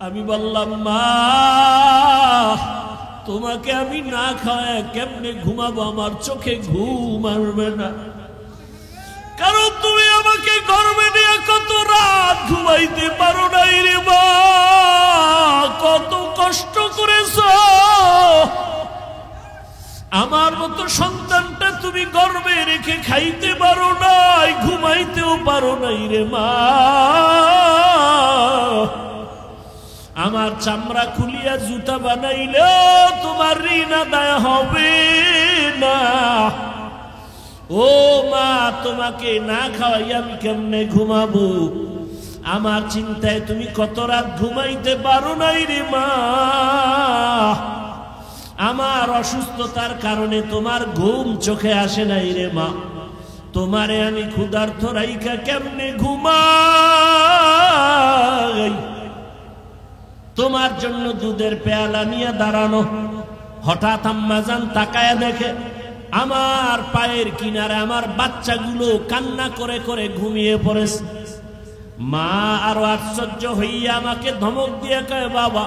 আমি বললাম মা তোমাকে আমি না খাওয়ায় কেমনে ঘুমাবো, আমার চোখে ঘুম আসবে না, কারণ তুমি আমাকে গর্বে নিয়ে কত রাত ঘুমাইতে পারো নাই রে মা, কত কষ্ট করেছো। আমার মতো সন্তানটা তুমি গর্বে রেখে খাইতে পারো নাই, ঘুমাইতেও পারো নাই রে মা। আমার চামড়া খুলিয়া জুতা বানাইলে তোমার ঋণ আদায় হবে না। ও মা তোমাকে না খাওয়াই আমি কেমনে ঘুমাবো, আমার চিন্তায় তুমি কত রাত ঘুমাইতে পারো নাই রে মা। আমার অসুস্থতার কারণে তোমার ঘুম চোখে আসে নাই রে মা, তোমারে আমি ক্ষুধার্ত রাইখা কেমনে ঘুমাই। তোমার জন্য দুধের পেয়ালা নিয়ে দাঁড়ানো, হঠাৎ আম্মাজান তাকায়া দেখে আমার পায়ের কিনারে আমার বাচ্চাগুলো কান্না করে করে ঘুমিয়ে পড়েছে। মা আরো আশ্চর্য হইয়া আমাকে ধমক দিয়ে কয় বাবা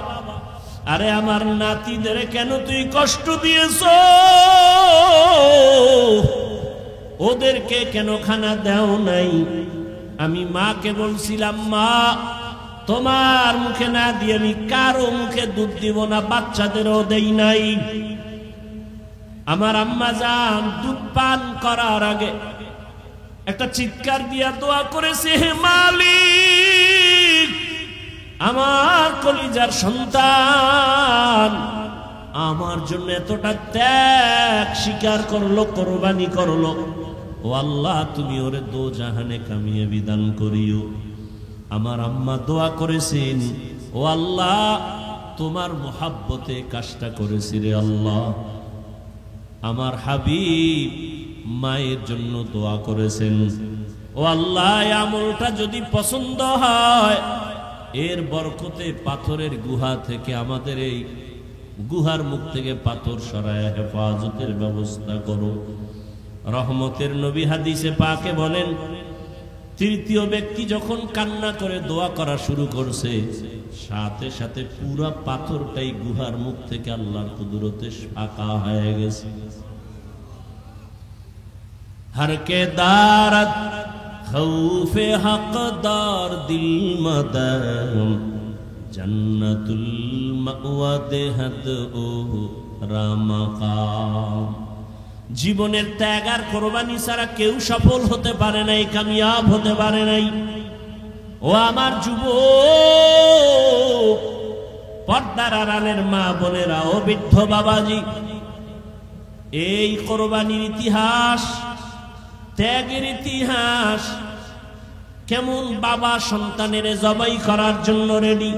আরে আমার নাতিদের কেন তুই কষ্ট দিয়েছ, ওদেরকে কেন খানা দেও নাই। আমি মাকে বলছিলাম মা তোমার মুখে না দিয়ে আমি কারো মুখে দুধ দিব না, বাচ্চাদেরও দেই নাই। আমার আম্মা জান দুধ পান করার আগে একটা চিৎকার দিয়া দোয়া করেছে, হে মালিক আমার কলিজার সন্তান আমার জন্য এতটা ত্যাগ স্বীকার করলো, কোরবানি করলো, ও আল্লাহ তুমি ওরে দোজাহানে কামিয়ে বিধান করিও। আমার আম্মা দোয়া করেছেন, ও আল্লাহ তোমার মোহাব্বতে কাজটা করেছি রে আল্লাহ। আমার হাবিব মায়ের জন্য দোয়া করেছেন, ও আল্লাহ আমলটা যদি পছন্দ হয় এর বরকতে পাথরের গুহা থেকে আমাদের এই গুহার মুখ থেকে পাথর সরায় হেফাজতের ব্যবস্থা করো। রহমতের নবী হাদিসে পাকে বলেন তৃতীয় ব্যক্তি যখন কান্না করে দোয়া করা শুরু করছে সাথে সাথে পুরা পাথরটাই গুহার মুখ থেকে আল্লাহর কুদরতে ফাঁকা হয়ে গেছে। হরকে দারত খৌফে হকদার দিল মদম জন্নতুল মাওয়া দেহত ও রামাকাম। জীবনের ত্যাগ আর কোরবানি ছাড়া কেউ সফল হতে পারে নাই, কামিয়াব হতে পারে নাই। ও আমার যুবক পর্দার আড়ালের মা বোনেরা ও বৃদ্ধ বাবাজি, এই কোরবানির ইতিহাস, ত্যাগের ইতিহাস, কেমন বাবা সন্তানের জবাই করার জন্য রেডি,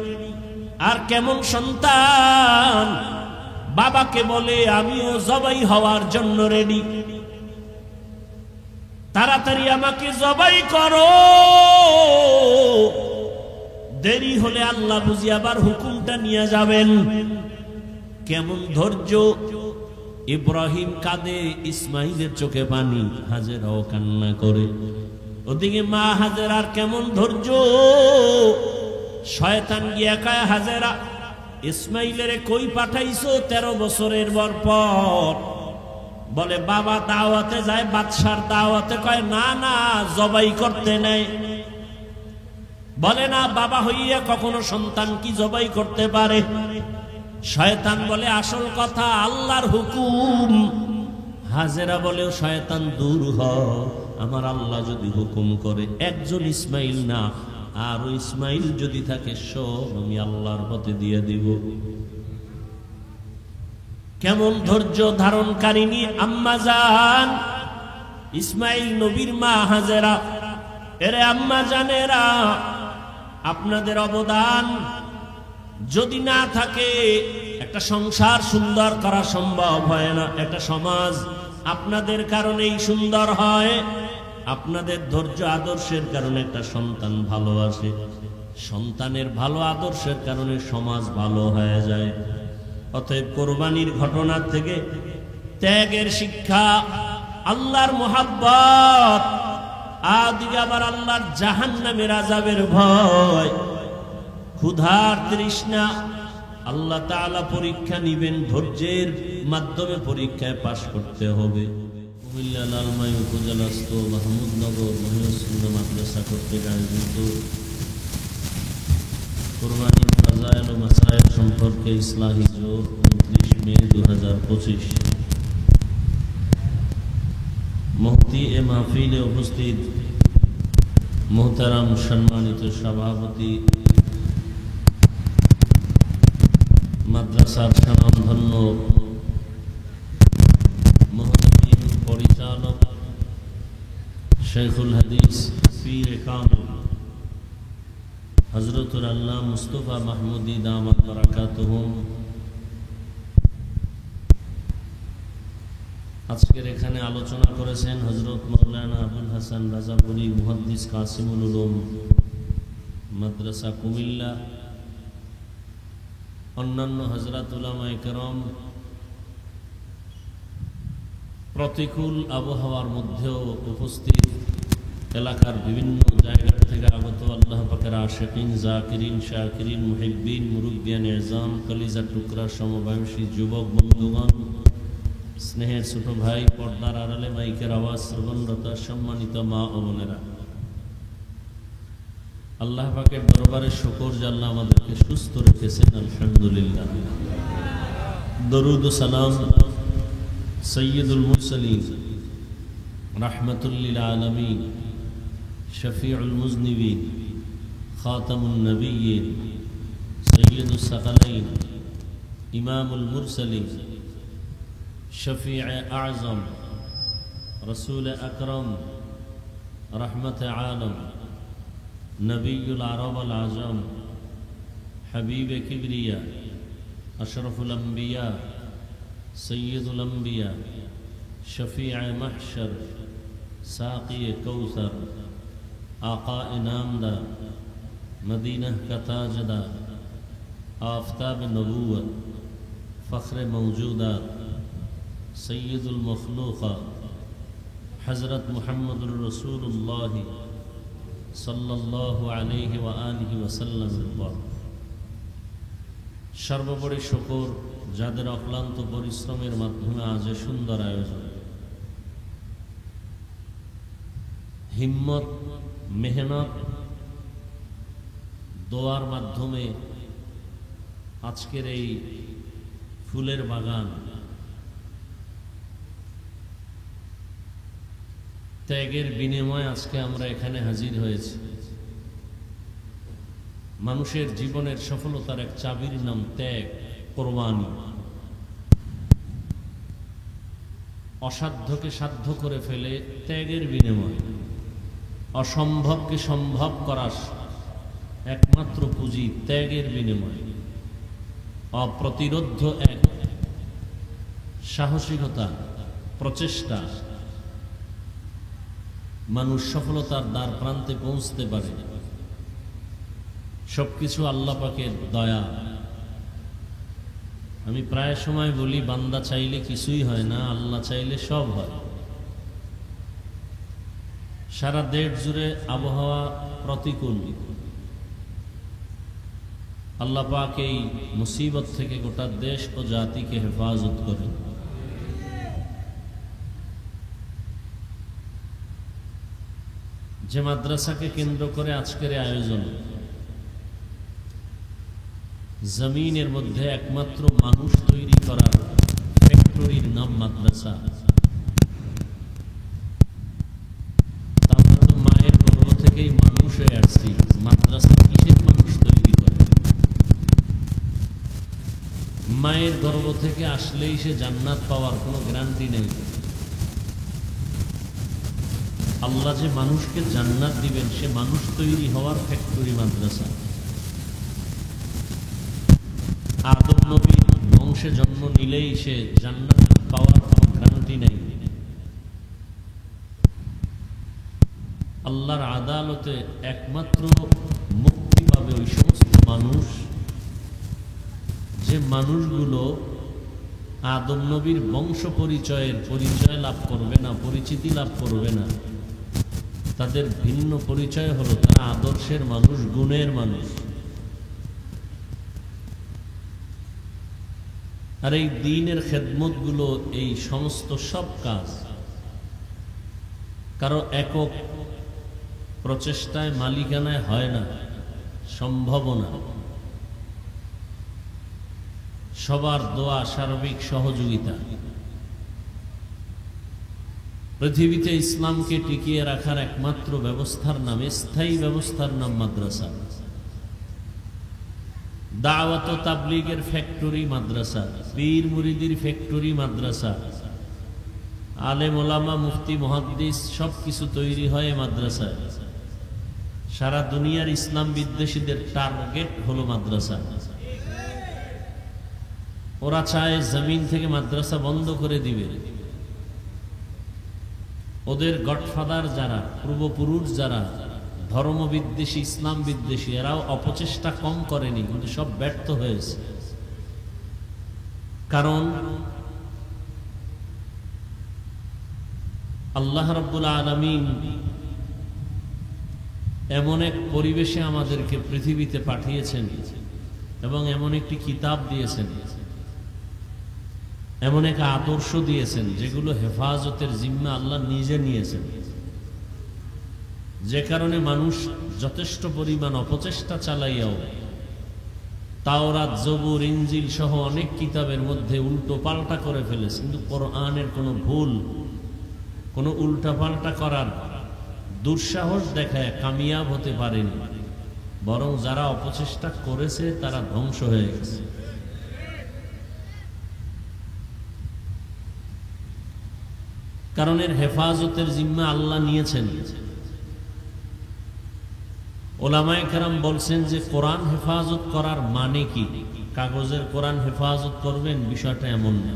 আর কেমন সন্তান বাবাকে বলে আমিও জবাই হওয়ার জন্য রেডি, তাড়াতাড়ি আমাকে জবাই করো, দেরি হলে আল্লাহ বুঝি আবার হুকুমটা নিয়ে যাবেন। কেমন ধৈর্য, ইব্রাহিম কাঁদে, ইসমাইলের চোখে পানি, হাজেরাও কান্না করে। ওদিকে মা হাজেরার কেমন ধৈর্য, শয়তান গিয়া কয় হাজেরা ইসমাইলের কই পাঠাইছো 13 বছরের পর? বলে বাবা দাওয়াতে যায়, বাদশার দাওয়াতে। কয় না না জবাই করতে নেই। বলে না বাবা হইয়া কখনো সন্তান কি জবাই করতে পারে? শয়তান বলে আসল কথা আল্লাহর হুকুম। হাজেরা বলে শয়তান দূর হ, আমার আল্লাহ যদি হুকুম করে একজন ইসমাইল না আরো ইসমাইল যদি থাকে সব আমি আল্লাহর পথে দিয়ে দিব। কেমন ধৈর্য ধারণকারিনী আম্মা জান ইসমাইল নবীর মা হাজেরা। এরে আম্মা জানেরা, আপনাদের অবদান যদি না থাকে একটা সংসার সুন্দর করা সম্ভব হয় না। একটা সমাজ আপনাদের কারণেই সুন্দর হয়, আপনাদের ধৈর্য আদর্শের কারণে একটা সন্তান ভালো আসে, সন্তানের ভালো আদর্শের কারণে সমাজ ভালো হয়ে যায়। অতএব কোরবানির ঘটনা থেকে ত্যাগের শিক্ষা, আল্লাহর মোহাব্বত, আদিকে আবার আল্লাহর জাহান্নামের আযাবের ভয়, ক্ষুধার তৃষ্ণা, আল্লাহ তাআলা পরীক্ষা নিবেন, ধৈর্যের মাধ্যমে পরীক্ষায় পাশ করতে হবে। কুমিল্লা লালমাই উপজেলাস্থ মাহমুদনগর মহিউসুন্নাহ মাদ্রাসা কর্তৃক আয়োজিত কোরবানির ফাজায়েল ও মাসায়েল সম্পর্কে ইসলাহি জোর 29 মে 2025 মুফতি এ মাহফিলে উপস্থিত মোহতারাম সম্মানিত সভাপতি, মাদ্রাসার স্বনামধন্য মুহতামিম পরিচালক শেখুল হাদিস পীর কামিল হযরতুল আল্লাহ মুস্তাফা মাহমুদি দামাত বারাকাতুহুম, আজকের এখানে আলোচনা করেছেন হযরত মাওলানা আবুল হাসান রাজাপুরী মুহাদ্দিস কাসিমুল উলুম মাদ্রাসা কুমিল্লা, অন্যান্য হযরত উলামায়ে কেরাম। প্রতিকূল আবহাওয়ার মধ্যেও উপস্থিত এলাকার বিভিন্ন জায়গা থেকে আগত আল্লাহ পাকের আশিকিন, জাকিরিন, শাকিরিন, মুহিব্বিন, মুরব্বিয়ান ইজাম, কলিজার টুকরা সমবয়সী যুবক বন্ধুগণ, স্নেহের ছোট ভাই, পর্দার আড়ালে মাইকের আওয়াজ শ্রবণরত সম্মানিত মা ও বোনেরা, আল্লাহ পাকের দরবারে শুকর যে আল্লাহ আমাদেরকে সুস্থ রেখেছেন, আলহামদুলিল্লাহ। দরুদ ও সালাম সৈয়দুল মুরসালিন, রাহমাতুল লিল আলামিন, শফিউল মুজনিবিন, খাতামুন নবিয়্যিন, সৈয়দুস সাকালাইন, ইমামুল মুরসালিন, শফিউ আযম, রাসূল আকরাম, রহমতে আলম, নবিয়ুল আরব আল আজম, হাবিবে কিবরিয়া, আশরাফুল আম্বিয়া, সৈয়দুল আম্বিয়া, শফিউ মাহশর, সাকি কৌসর, आका इनामदार, मदीना का ताजदार, आफ्ताब नबूवत, फ़ख्र मौजूदात, सैयदुल मखलूक़ात, हज़रत मुहम्मदुर रसूलुल्लाह सल्लल्लाहु अलैहि व आलिहि वसल्लम। সর্বোপরি শুকর যাদের অক্লান্ত পরিশ্রমের মাধ্যমে আজ সুন্দর আয়োজন, হিম্মত, মেহনত, দোয়ার মাধ্যমে আজকের এই ফুলের বাগান, ত্যাগের বিনিময়ে আজকে আমরা এখানে হাজির হয়েছি। মানুষের জীবনের সফলতার এক চাবির নাম ত্যাগ, কোরবানি। অসাধ্যকে সাধ্য করে ফেলে ত্যাগের বিনিময়ে, অসম্ভবকে সম্ভব করার একমাত্র পুঁজি ত্যাগের বিনিময়ে, অপ্রতিরোধ্য এক সাহসিকতা, প্রচেষ্টা মানুষ সফলতার দ্বার প্রান্তে পৌঁছতে পারে। সবকিছু আল্লাহ পাকের দয়া। আমি প্রায় সময় বলি, বান্দা চাইলে কিছুই হয় না, আল্লাহ চাইলে সব হয়। সারা দেশ জুড়ে আবহাওয়া প্রতিকূল, আল্লাহ পাক এই মুসিবত থেকে গোটা দেশ ও জাতিকে হেফাজত করেন। যে মাদ্রাসাকে কেন্দ্র করে আজকের আয়োজন, জমিনের মধ্যে একমাত্র মানুষ তৈরি করার ফ্যাক্টরির নাম মাদ্রাসা। আমরা তো মায়ের গর্ভ থেকেই মানুষ হয়ে আসছি, মাদ্রাসা কিসের মানুষ তৈরি করে? মায়ের গর্ভ থেকে আসলেই সে জান্নাত পাওয়ার কোনো গ্যারান্টি নেই। আল্লাহ যে মানুষকে জান্নাত দিবেন, সে মানুষ তৈরি হওয়ার ফ্যাক্টরি মাদ্রাসা। আদম নবী বংশে জন্ম নিলেই সে জান্নাত পাওয়ার কোনো গ্যারান্টি নেই। আল্লাহর আদালতে একমাত্র মুক্তি পাবে ওই সমস্ত মানুষ, যে মানুষগুলো আদম নবীর বংশ পরিচয়ের পরিচয় লাভ করবে না, পরিচিতি লাভ করবে না। তাদের ভিন্ন পরিচয় হলো তারা আদর্শের মানুষ, গুণের মানুষ। আর এই দ্বীনের খেদমতগুলো, এই সমস্ত সব কাজ কারো একক প্রচেষ্টায় মালিকানায় হয় না, সম্ভব না। সবার দোয়া, সার্বিক সহযোগিতা। পৃথিবীতে ইসলামকে টিকিয়ে রাখার একমাত্র ব্যবস্থার নাম, স্থায়ী ব্যবস্থার নাম মাদ্রাসা। দাওয়াত ও তাবলীগের ফ্যাক্টরি মাদ্রাসা, পীর মুরিদির ফ্যাক্টরি মাদ্রাসা, আলেম ওলামা মুফতি মুহাদ্দিস সবকিছু তৈরি হয় মাদ্রাসায়। সারা দুনিয়ার ইসলাম বিদ্বেষীদের টার্গেট হলো মাদ্রাসা। ওরা চায় জমিন থেকে মাদ্রাসা বন্ধ করে দিবে। ওদের গডফাদার যারা, পূর্বপুরুষ যারা ধর্ম বিদ্বেষী, ইসলাম বিদ্বেষী, এরাও অপচেষ্টা কম করেনি, কিন্তু সব ব্যর্থ হয়েছে। কারণ আল্লাহ রাব্বুল আলামিন এমন এক পরিবেশে আমাদেরকে পৃথিবীতে পাঠিয়েছেন এবং এমন একটি কিতাব দিয়েছেন, এমন এক আদর্শ দিয়েছেন যেগুলো হেফাজতের জিম্মা আল্লাহ নিজে নিয়েছেন। যে কারণে মানুষ যথেষ্ট পরিমাণ অপচেষ্টা চালাইয়াও তাওরাত, জবুর, ইনজিল সহ অনেক কিতাবের মধ্যে উল্টো পাল্টা করে ফেলেছে, কিন্তু কোরআনের কোনো ভুল, কোনো উল্টা পাল্টা করার দুঃসাহস দেখায় কামিয়াব হতে পারেনি। বরং যারা অপচেষ্টা করেছে তারা ধ্বংস হয়ে গেছে। কারণ এর হেফাজতের জিম্মা আল্লাহ নিয়েছেন। ওলামায়ে কেরাম বলছেন যে কোরআন হেফাজত করার মানে কি? কাগজের কোরআন হেফাজত করবেন বিষয়টা এমন না।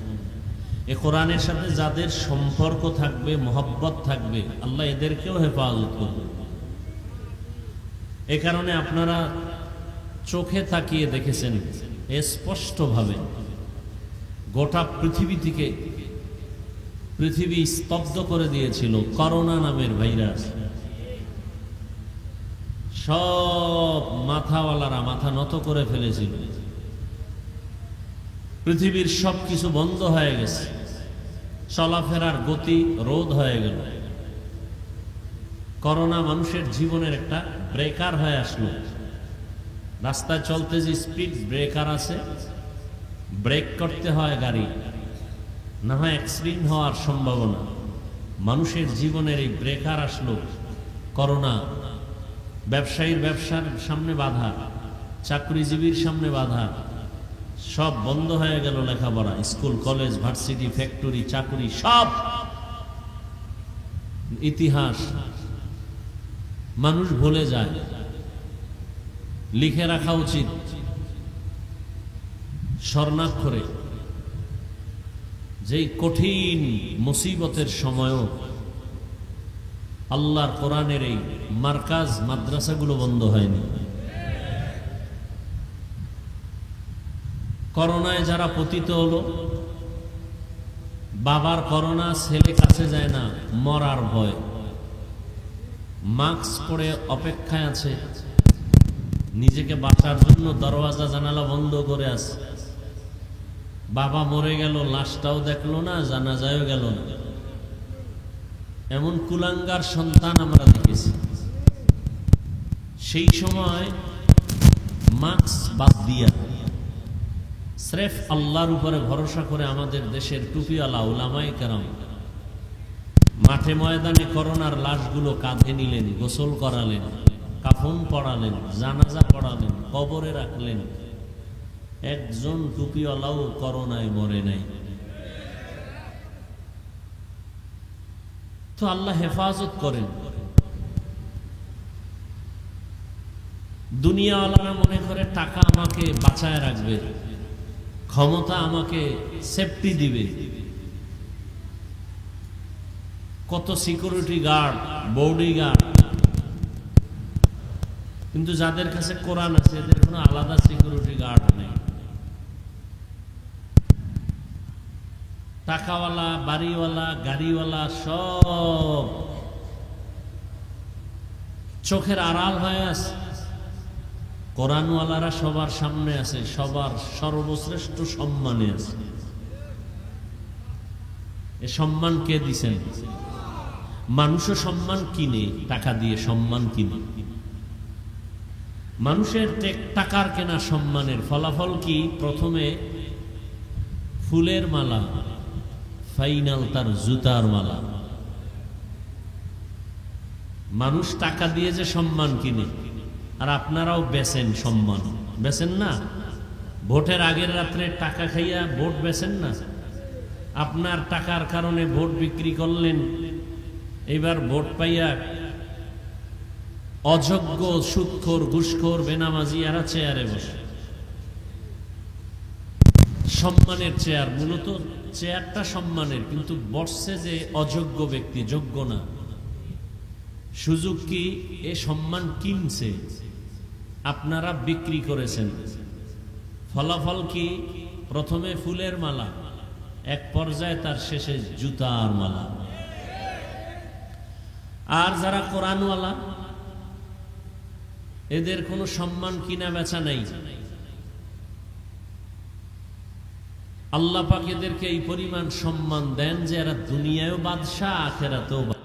এ কোরআনের সাথে যাদের সম্পর্ক থাকবে, মহব্বত থাকবে, আল্লাহ এদেরকেও হেফাজত করবে। এ কারণে আপনারা চোখে তাকিয়ে দেখেছেন স্পষ্টভাবে গোটা পৃথিবী থেকে, পৃথিবী স্তব্ধ করে দিয়েছিল করোনা নামের ভাইরাস। সব মাথাওয়ালারা মাথা নত করে ফেলেছিল। পৃথিবীর সব কিছু বন্ধ হয়ে গেছে, চলাফেরার গতি রোধ হয়ে গেল। করোনা মানুষের জীবনের একটা ব্রেকার হয়ে আসলো। রাস্তায় চলতে যে স্পিড ব্রেকার আছে, ব্রেক করতে হয় গাড়ি, না হয় অ্যাক্সিডেন্ট হওয়ার সম্ভাবনা। মানুষের জীবনের এই ব্রেকার আসলো করোনা। ব্যবসায়ীর ব্যবসার সামনে বাধা, চাকরিজীবীর সামনে বাধা, সব বন্ধ হয়ে গেল লেখাপড়া, স্কুল, কলেজ, ভার্সিটি, ফ্যাক্টরি, চাকরি, সব। ইতিহাস মানুষ ভুলে যায়। লিখে রাখা উচিত স্বর্ণাক্ষরে, যেই কঠিন মুসিবতের সময়ও আল্লাহর কোরআনের এই মার্কাজ মাদ্রাসাগুলো বন্ধ হয়নি। করোনায় যারা পতিত হলো, বাবার করোনা, ছেলে কাছে যায় না, মরার ভয়, মাস্ক পরে অপেক্ষায় আছে, নিজেকে বাঁচার জন্য দরওয়াজা জানালা বন্ধ করে আছে। বাবা মরে গেল, লাশটাও দেখলো না, জানাজায়ও গেল না। এমন কুলাঙ্গার সন্তান আমরা দেখেছি। সেই সময় মাস্ক বাদ দিয়া স্রেফ আল্লাহর উপরে ভরসা করে আমাদের দেশের টুপিওয়ালা উলামায়ে কেরাম মাঠে ময়দানে করোনার লাশগুলো কাঁধে নিলেন, গোসল করালেন, কাফন পড়ালেন, জানাজা পড়ালেন, কবরে রাখলেন। একজন টুপিওয়ালাও করোনায় মরে নাই। তো আল্লাহ হেফাজত করেন। দুনিয়াওয়ালারা মনে করে টাকা আমাকে বাঁচায় রাখবে, ক্ষমতা আমাকে সেফটি দিবে, কত সিকিউরিটি গার্ড, বডি গার্ড। কিন্তু যাদের কাছে কোরআন আছে এদের কোনো আলাদা সিকিউরিটি গার্ড নেই। টাকাওয়ালা, বাড়িওয়ালা, গাড়িওয়ালা সব চোখের আড়াল হয়ে আছে। কোরআনওয়ালারা সবার সামনে আছে, সবার সর্বশ্রেষ্ঠ সম্মানে আছে। এ সম্মান কে দিছেন? মানুষও সম্মান কিনে, টাকা দিয়ে সম্মান কিনে। মানুষের টাকার কেনা সম্মানের ফলাফল কি? প্রথমে ফুলের মালা, ফাইনাল তার জুতার মালা। মানুষ টাকা দিয়ে যে সম্মান কিনে, আর আপনারাও বেচেন সম্মান, বেচেন না? ভোটের আগের রাত্রে টাকা খাইয়া ভোট বেচেন না? আপনার টাকার কারণে ভোট বিক্রি করলেন, এবার ভোট পাইয়া অযোগ্য সুদখোর ঘুষখোর বেনামাজি এরা চেয়ারে বসে। সম্মানের চেয়ার, মূলত চেয়ারটা সম্মানের, কিন্তু বসছে যে অযোগ্য ব্যক্তি, যোগ্য না। সুযোগ কি? এ সম্মান কিনছে, আপনারা বিক্রি করেছেন। ফলাফল কি? প্রথমে ফুলের মালা, এক পর্যায়ে তার শেষে জুতার মালা। আর যারা কোরআনওয়ালা, এদের কোনো সম্মান কিনা বেচা নাই। আল্লাহ পাক এদেরকে এই পরিমাণ সম্মান দেন যে এরা দুনিয়ায়ও বাদশাহ, আখিরাতেও বাদশাহ।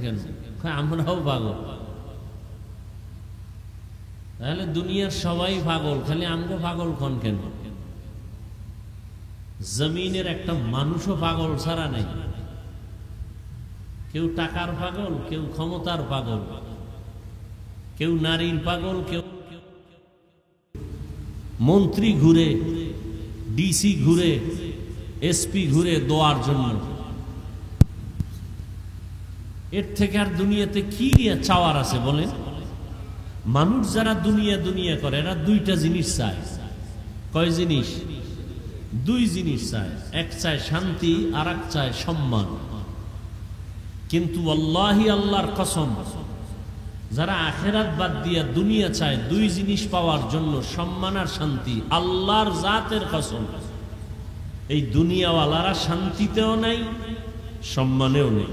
কেন? আমরাও পাগল। তাহলে দুনিয়ার সবাই পাগল, খালি আমগো পাগল কোন কেন? জমিনের একটা মানুষও পাগল ছাড়া নেই। কেউ টাকার পাগল, কেউ ক্ষমতার পাগল, কেউ নারীর পাগল, কেউ মন্ত্রী ঘুরে, ডিসি ঘুরে, এসপি ঘুরে দোয়ার জন্য। এর থেকে আর দুনিয়াতে কি চাওয়ার আছে বলেন? মানুষ যারা দুনিয়া দুনিয়া করে, এরা দুইটা জিনিস চায়। কয় জিনিস? দুই জিনিস চায়। এক চায় শান্তি, আর এক চায় সম্মান। কিন্তু আল্লাহি, আল্লাহর কসম, যারা আখেরাত বাদ দিয়া দুনিয়া চায় দুই জিনিস পাওয়ার জন্য, সম্মান আর শান্তি, আল্লাহর জাতের কসম, এই দুনিয়াওয়ালারা শান্তিতেও নাই, সম্মানেও নেই।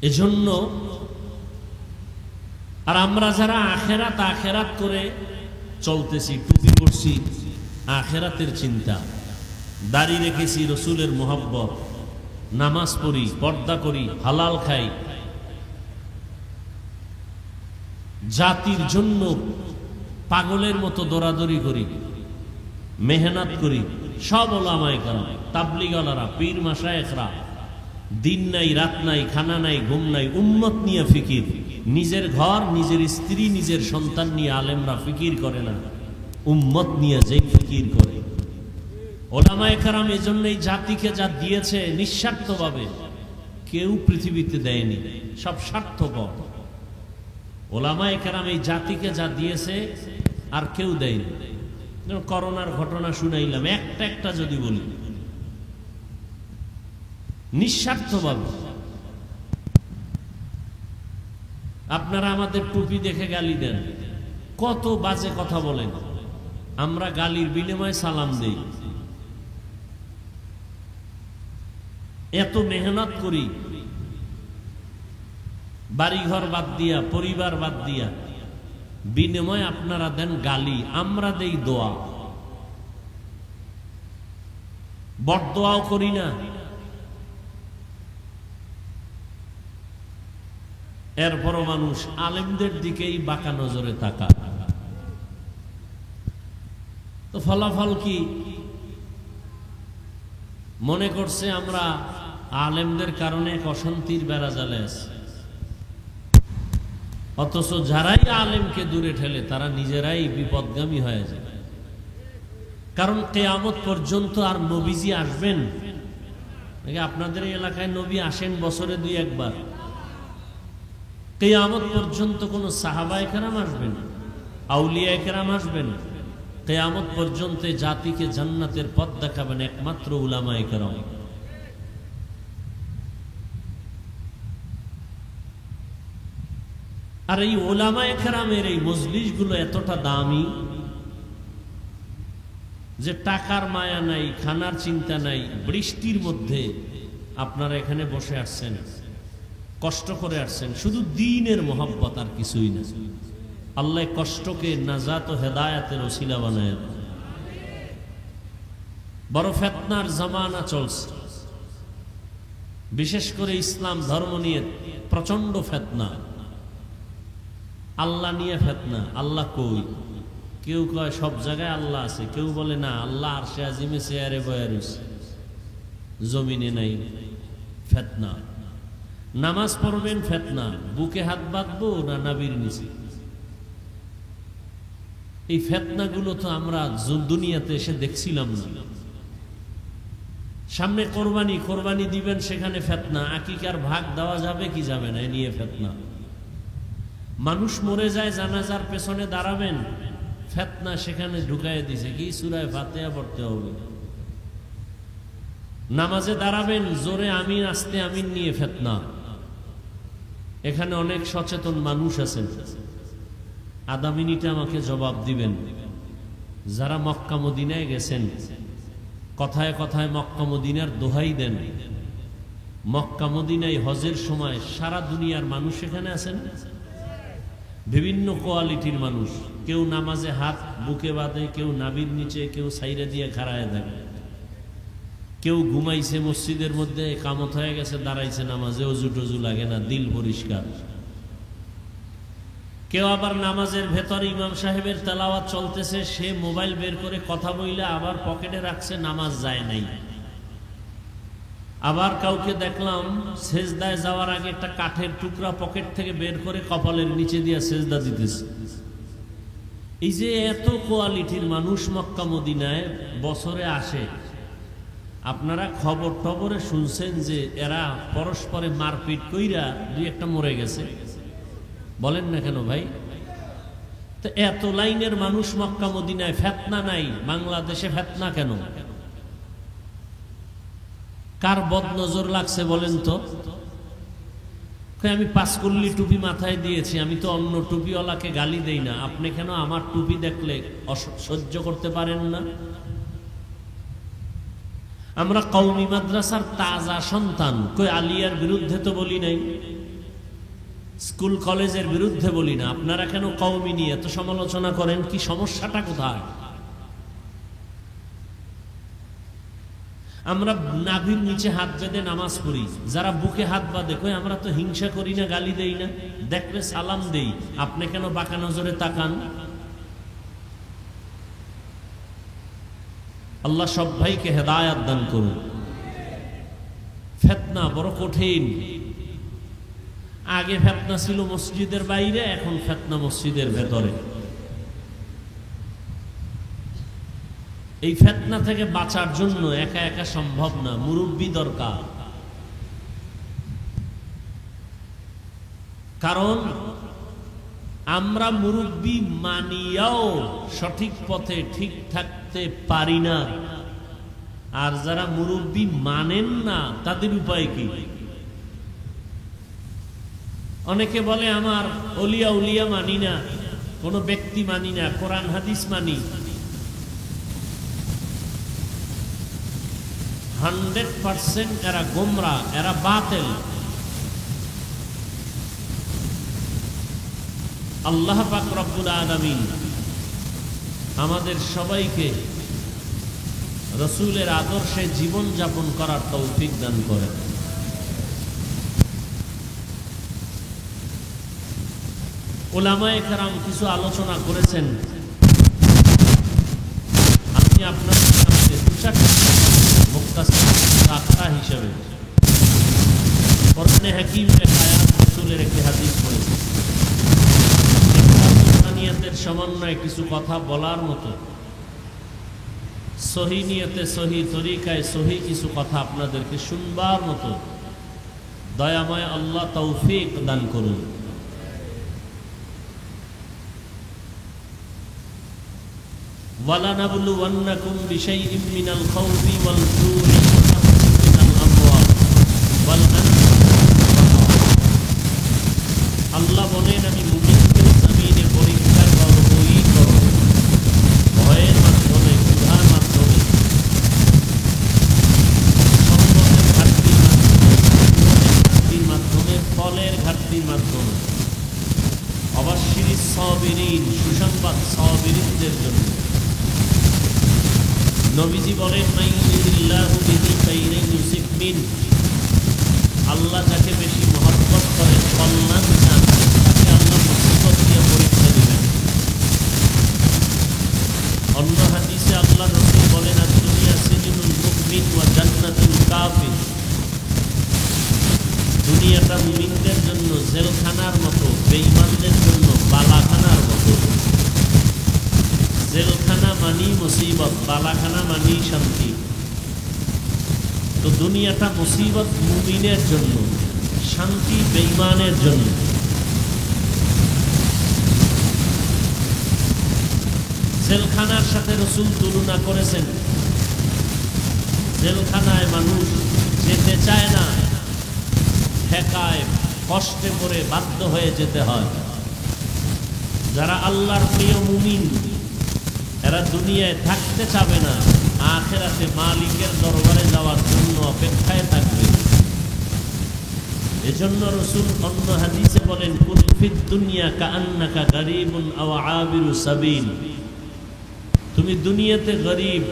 এজন্য আর আমরা যারা আখেরাত আখেরাত করে চলতেছি, টুপি পরছি, আখেরাতের চিন্তা, দাড়ি রেখেছি, রসুলের মোহাব্বত, নামাজ পড়ি, পর্দা করি, হালাল খাই, জাতির জন্য পাগলের মতো দৌড়াদৌড়ি করি, মেহনত করি, সব ওলামায়ে কেরাম, তাবলীগওয়ালারা, পীর মাশায়েখরা, দিন নাই রাত নাই, খানা নাই ঘুম নাই, উম্মত নিয়ে ফিকির। নিজের ঘর, নিজের স্ত্রী, নিজের সন্তান নিয়ে আলেমরা ফিকির করে না, উম্মত নিয়ে যেই ফিকির করে। ওলামায়ে কেরাম এজন্য এই জাতিকে যা দিয়েছে নিঃস্বার্থভাবে, কেউ পৃথিবীতে দেয়নি, সব স্বার্থপর। ওলামায়ে কেরাম এই জাতিকে যা দিয়েছে আর কেউ দেয়নি। করোনার ঘটনা শুনাইলাম, একটা একটা যদি বলি, নিঃস্বার্থভাবে। আপনারা আমাদের টুপি দেখে গালি দেন, কত বাজে কথা বলেন, আমরা গালির বিনিময়ে সালাম দেই। এত মেহনত করি, বাড়িঘর বাদ দিয়া, পরিবার বাদ দিয়া, বিনিময়ে আপনারা দেন গালি, আমরা দেই দোয়া। বদদোয়াও করি না। এরপরও মানুষ আলেমদের দিকেই বাঁকা নজরে তাকায়। তো ফলাফল কি? মনে করছে আমরা আলেমদের কারণে এক অশান্তির বেড়া জালে আছি, অথচ যারাই আলেমকে দূরে ঠেলে তারা নিজেরাই বিপদগামী হয়ে যায়। কারণ কিয়ামত পর্যন্ত আর নবীজি আসবেন নাকি? আপনাদের এই এলাকায় নবী আসেন বছরে দুই একবার। কিয়ামত পর্যন্ত কোন সাহাবায়ে কেরাম আসবেন, আউলিয়ায়ে কেরাম আসবেন। কিয়ামত পর্যন্ত জাতিকে জান্নাতের পথ দেখাবেন একমাত্র উলামায়ে কেরাম। আর এই ওলামায়ে কেরামের এই মজলিসগুলো এতটা দামি যে টাকার মায়া নাই, খানার চিন্তা নাই, বৃষ্টির মধ্যে আপনারা এখানে বসে আসছেন, কষ্ট করে আসছেন, শুধু দ্বীনের মহব্বত, আর কিছুই না। আল্লাহ কষ্টকে নাজাত ও হেদায়েতের ওসিলা বানায়। বড় ফিতনার জামানা চলছে, বিশেষ করে ইসলাম ধর্ম নিয়ে প্রচন্ড ফিতনা। আল্লাহ নিয়ে ফিতনা। আল্লাহ কই? কেউ কয় সব জায়গায় আল্লাহ আছে, কেউ বলে না আল্লাহ আরশে আজিমে চেয়ারে বয়ে রয়েছে, জমিনে নাই। ফিতনা। নামাজ পড়বেন ফিতনা, বুকে হাত বাঁধবো না নাবির নিচে। এই ফিতনাগুলো তো আমরা দুনিয়াতে এসে দেখছিলাম না। সামনে কোরবানি দিবেন, সেখানে ফিতনা। আকিকার ভাগ দেওয়া যাবে কি যাবে না, এ নিয়ে ফিতনা। মানুষ মরে যায়, জানাজার পেছনে দাঁড়াবেন, ফিতনা সেখানে ঢুকায় দিছে কি সূরা ফাতিহা পড়তে হবে। নামাজে দাঁড়াবেন, জোরে আমিন আস্তে আমিন নিয়ে ফিতনা। এখানে অনেক সচেতন মানুষ আছেন, আধা মিনিটে আমাকে জবাব দিবেন। যারা মক্কা মদিনায় গেছেন, কথায় কথায় মক্কা মদিনার দোহাই দেন। মক্কা মদিনায় হজের সময় সারা দুনিয়ার মানুষ এখানে আছেন, বিভিন্ন কোয়ালিটির মানুষ। কেউ নামাজে হাত বুকে বাঁধে, কেউ নাবির নিচে, কেউ সাইরে দিয়ে খাড়ায় থাকে, কেউ ঘুমাইছে মসজিদের মধ্যে, কামত হয়ে গেছে, দাঁড়াইছে নামাজে, অজু টজু লাগে না, দিল পরিষ্কার। কেউ আবার নামাজের ভেতর ইমাম সাহেবের তেলাওয়াত চলতেছে, সে মোবাইল বের করে কথা বইলে আবার পকেটে রাখছে, নামাজ যায় নাই। আবার কাউকে দেখলাম সেজদায় যাওয়ার আগে একটা কাঠের টুকরা পকেট থেকে বের করে কপালের নিচে দিয়ে সেজদা দিতেছে। এই যে এত কোয়ালিটির মানুষ মক্কা মদিনায় বছরে আসে, আপনারা খবর টবরে শুনছেন যে এরা পরস্পরে মারপিট কইরা দুই একটা মরে গেছে, বলেন না কেন ভাই? তো এত লাইনের মানুষ মক্কা মদিনায়, ফিতনা নাই। বাংলাদেশে ফিতনা কেন? কার বদনজর লাগছে বলেন তো? আমি 5 কল্লি টুপি মাথায় দিয়েছি, আমি তো অন্য টুপিওয়ালাকে গালি দেই না, আপনি কেন আমার টুপি দেখলে সহ্য করতে পারেন না? আমরা কওমি মাদ্রাসার তাজা সন্তান, কই আলিয়ার বিরুদ্ধে তো বলি নাই, স্কুল কলেজের বিরুদ্ধে বলি না। আপনারা কেন কওমি নিয়ে এত সমালোচনা করেন? কি সমস্যাটা কোথায়? আমরা নাভির নিচে হাত বেঁধে নামাজ পড়ি, যারা বুকে হাত বাঁধে কই আমরা তো হিংসা করি না, গালি দেই না, দেখলে সালাম দেই। আপনি কেন বাঁকা নজরে তাকান? আল্লাহ সব ভাইকে হেদায়েত দান করুন। ফিতনা বড় কঠিন। আগে ফিতনা ছিল মসজিদের বাইরে, এখন ফিতনা মসজিদের ভেতরে। এই ফিতনা থেকে বাঁচার জন্য একা একা সম্ভব না, মুরব্বি দরকার। কারণ আমরা মুরব্বি মানিয়াও সঠিক পথে ঠিক থাকতে পারি না, আর যারা মুরব্বি মানেন না তাদের উপায় কি? অনেকে বলে আমার অলিয়া উলিয়া মানি না, কোনো ব্যক্তি মানি না, কোরআন হাদিস মানি। 100% এরা গোমরা, এরা বাতিল। আল্লাহ পাক রব্বুল আলামিন আমাদের সবাইকে রাসূলের আদর্শে জীবন যাপন করার তৌফিক দান করেন। উলামায়ে কেরাম কিছু আলোচনা করেছেন, আমি আপনাদের সামনে মুক্তাসির হিসেবে কোরআনে হাকিমের আয়াত, রাসূলের একটি হাদিস পড়েছি। নিয়তের সমন্বয়ে কিছু কথা বলার মতো, সহি নিয়তে সহি তরিকায় সহি কিছু কথা আপনাদেরকে শুনবার মতো দয়াময় আল্লাহ তৌফিক দান করুন। وَلَنَبْلُوَنَّكُمْ بِشَيْءٍ مِّنَ الْخَوْفِ وَالْجُوعِ وَنَقْصٍ مِّنَ الْأَمْوَالِ وَالْأَنفُسِ وَالثَّمَرَاتِ। আল্লাহ বলেন আমি নবীজি বলেন মাইয়ুরিদিল্লাহু বিহি খাইরান ইউসিব মিন, আল্লাহ যাকে বেশি মহব্বত করেন, কল্যাণ চান, তাকে আল্লাহ মুসিবত দিয়ে পরীক্ষা দিবেন। অন্য হাদিসে আল্লাহ রাসূল বলেন আদ-দুনিয়া সিজনুল মুমিন ওয়া জান্নাতুল কাফির, দুনিয়াটা মুমিনদের জন্য জেলখানার মতো, বেঈমানদের জন্য বালাখানার মতো। জেলখানা মানি মুসিবত, বালাখানা মানি শান্তি। তো দুনিয়াটা মুসিবত মুমিনের জন্য, শান্তি বেঈমানের জন্য। জেলখানার সাথে রাসূল তুলনা করেছেন। জেলখানায় মানুষ যেতে চায় না, ঠেকায়, কষ্টে পড়ে বাধ্য হয়ে যেতে হয়। যারা আল্লাহর প্রিয় মুমিন, এরা দুনিয়ায় থাকতে চাবে না, আখিরাতে মালিকের দরবারে যাওয়ার জন্য অপেক্ষায় থাকবে। এজন্য রাসূল অন্য হাদিসে বলেন কুন ফিদ দুনিয়া কাআন্নাকা গরীবুন আও আবিরু সাবিল, তুমি দুনিয়াতে গরীব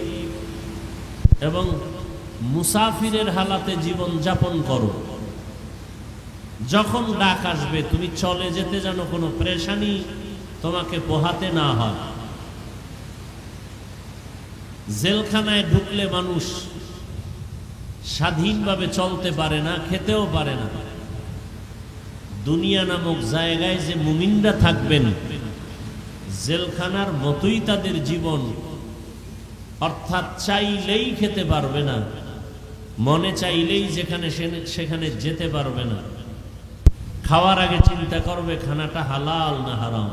এবং মুসাফিরের হালাতে জীবন যাপন করো। যখন ডাক আসবে তুমি চলে যেতে যেন কোনো পেরেশানি তোমাকে পোহাতে না হয়। জেলখানায় ঢুকলে মানুষ স্বাধীনভাবে চলতে পারে না, খেতেও পারে না। দুনিয়া নামক জায়গায় যে মুমিনরা থাকবেন, জেলখানার মতোই তাদের জীবন, অর্থাৎ চাইলেই খেতে পারবে না, মনে চাইলেই যেখানে সেখানে যেতে পারবে না। খাওয়ার আগে চিন্তা করবে খানাটা হালাল না হারাম,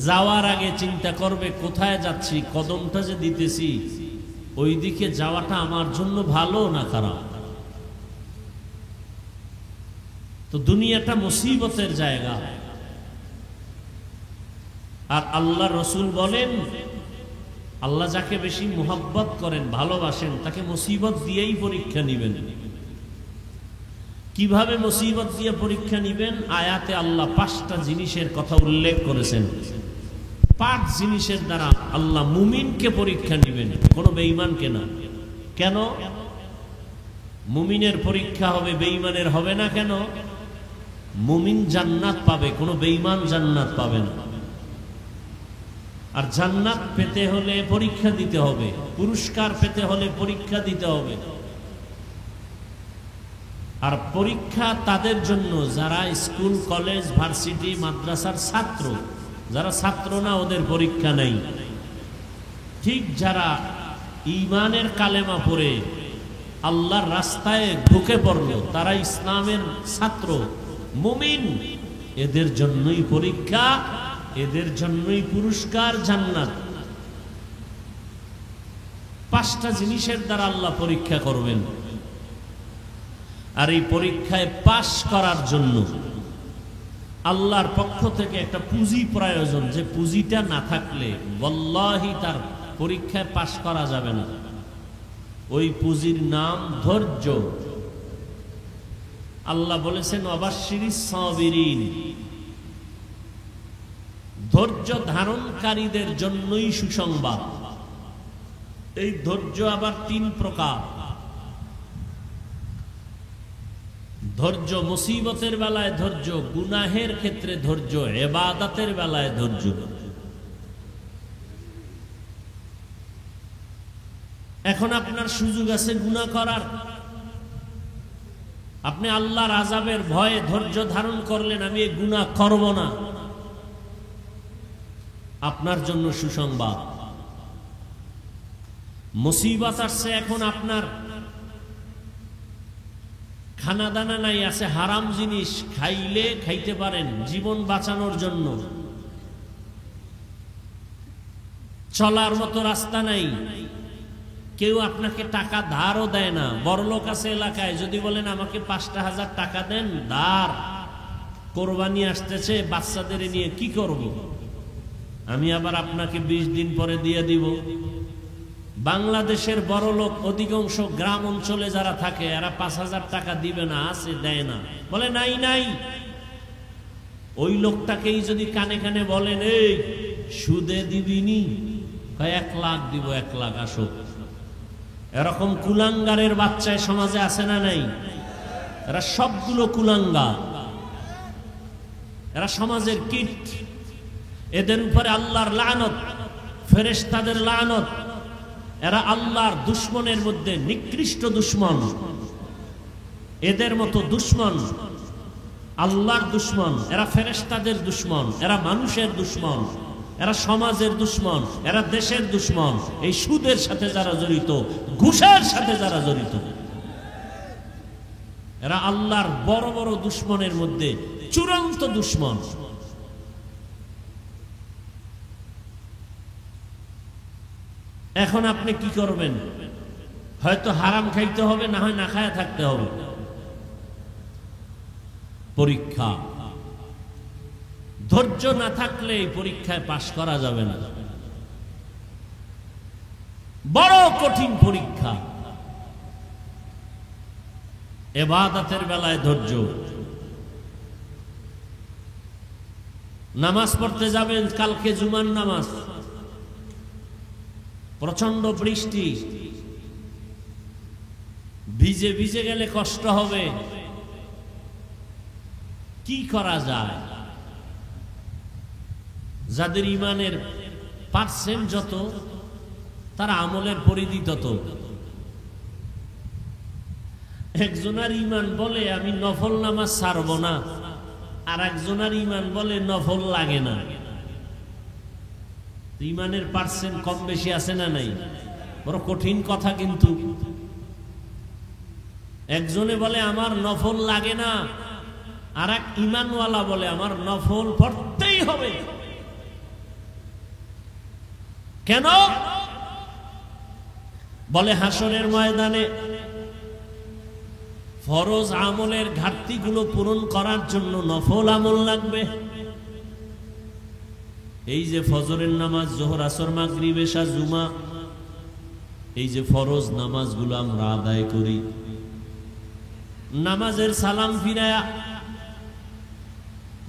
যাওয়ার আগে চিন্তা করবে কোথায় যাচ্ছি, কদমটা যে দিতেছি ওই দিকে যাওয়াটা আমার জন্য ভালো না খারাপ। তো দুনিয়াটা মুসিবতের জায়গা। আর আল্লাহ রাসূল বলেন আল্লাহ যাকে বেশি মুহাব্বত করেন, ভালোবাসেন, তাকে মুসিবত দিয়েই পরীক্ষা নিবেন। কিভাবে মুসিবত দিয়ে পরীক্ষা নিবেন? আয়াতে আল্লাহ 5টা জিনিসের কথা উল্লেখ করেছেন। 5 জিনিসের দ্বারা আল্লাহ মুমিনকে পরীক্ষা নিবেন, কোনো বেঈমানকে না। কেন? মুমিনের পরীক্ষা হবে, বেঈমানের হবে না কেন? মুমিন জান্নাত পাবে, কোনো বেঈমান জান্নাত পাবে না। আর জান্নাত পেতে হলে পরীক্ষা দিতে হবে, পুরস্কার পেতে হলে পরীক্ষা দিতে হবে। আর পরীক্ষা তাদের জন্য যারা স্কুল, কলেজ, ভার্সিটি, মাদ্রাসার ছাত্র। যারা ছাত্র না ওদের পরীক্ষা নেই। ঠিক যারা ঈমানের কালেমা পড়ে আল্লাহর রাস্তায় ঢুকে পড়ল, তারা ইসলামের ছাত্র, মুমিন, এদের জন্যই পরীক্ষা, এদের জন্যই পুরস্কার, জান্নাত। 5টা জিনিসের দ্বারা আল্লাহ পরীক্ষা করবেন। আর এই পরীক্ষায় পাশ করার জন্য আল্লাহর পক্ষ থেকে একটা পুঁজি প্রয়োজন, যে পুঁজিটা না থাকলে ওয়াল্লাহি তার পরীক্ষায় পাশ করা যাবে না। ওই পুঁজির নাম ধৈর্য। আল্লাহ বলেছেন ওয়াবাশশিরিস সাবিরিন, ধৈর্য ধারণকারীদের জন্যই সুসংবাদ। এই ধৈর্য আবার 3 প্রকার। ধৈর্য মুসিবতের বেলায় ধৈর্য, গুনাহের ক্ষেত্রে ধৈর্য, ইবাদতের বেলায় ধৈর্য। এখন আপনার সুযোগ আছে গুনাহ করার, আপনি আল্লাহর আযাবের ভয়ে ধৈর্য ধারণ করলেন, আমি এই গুনাহ করব না, আপনার জন্য সুসংবাদ। মুসিবত আসছে, এখন আপনার খানা দানা নাই, আছে হারাম জিনিস, খাইলে খাইতে পারেন জীবন বাঁচানোর জন্য, চলার মতো রাস্তা নাই, কেউ আপনাকে টাকা ধারও দেয় না। বড়লোক আছে এলাকায়, যদি বলেন আমাকে 5,000 টাকা দেন, ধার, কোরবানি আসতেছে, বাচ্চাদের নিয়ে কি করব, আমি আবার আপনাকে 20 দিন পরে দিয়ে দিব। বাংলাদেশের বড়লোক অধিকাংশ গ্রাম অঞ্চলে যারা থাকে, এরা 5,000 টাকা দিবে না, আছে, দেয় না, বলে নাই নাই। ওই লোকটাকেই যদি কানে কানে বলেন এই সুদে দিবিনি, 1 লাখ দিব, 1 লাখ আসো। এরকম কুলাঙ্গারের বাচ্চায় সমাজে আছে না নাই? এরা সবগুলো কুলাঙ্গার, এরা সমাজের কীট। এদের উপরে আল্লাহর লানত, ফেরেশতাদের লানত। এরা আল্লাহর দুশমনের মধ্যে নিকৃষ্ট দুশমন। এদের মতো দুশমন আল্লাহর দুশমন, এরা ফেরেশতাদের দুশমন, এরা মানুষের দুশমন, এরা সমাজের দুশমন, এরা দেশের দুশমন। এই সুদের সাথে যারা জড়িত, ঘুষের সাথে যারা জড়িত, এরা আল্লাহর বড় বড় দুশমনের মধ্যে চূড়ান্ত দুশমন। এখন আপনি কি করবেন? হয়তো হারাম খাইতে হবে, না হয় না খায়া থাকতে হবে। পরীক্ষা, ধৈর্য না থাকলে এই পরীক্ষায় পাশ করা যাবে না। বড় কঠিন পরীক্ষা। ইবাদতের বেলায় ধৈর্য। নামাজ পড়তে যাবেন, কালকে জুমার নামাজ, প্রচন্ড বৃষ্টি, ভিজে ভিজে গেলে কষ্ট হবে। কি করা যায়? যাদের ইমানের পার্সেন্ট যত, তার আমলের পরিধি তত। একজনের ইমান বলে আমি নফল নামাজ ছাড়বো না, আর একজনের ইমান বলে নফল লাগে না। ইমানের পার্সেন্ট কম বেশি আছে না নাই? বড় কঠিন কথা কিন্তু। একজনে বলে আমার নফল লাগে না, আর এক ইমানওয়ালা বলে আমার নফল পড়তেই হবে। কেন? বলে হাসরের ময়দানে ফরজ আমলের ঘাটতিগুলো পূরণ করার জন্য নফল আমল লাগবে। এই যে ফজরের নামাজ, জোহর, আসর, মাগরিব, এশা, জুমা, এই যে ফরজ নামাজগুলো আমরা আদায় করি, নামাজের সালাম ফিরায়া,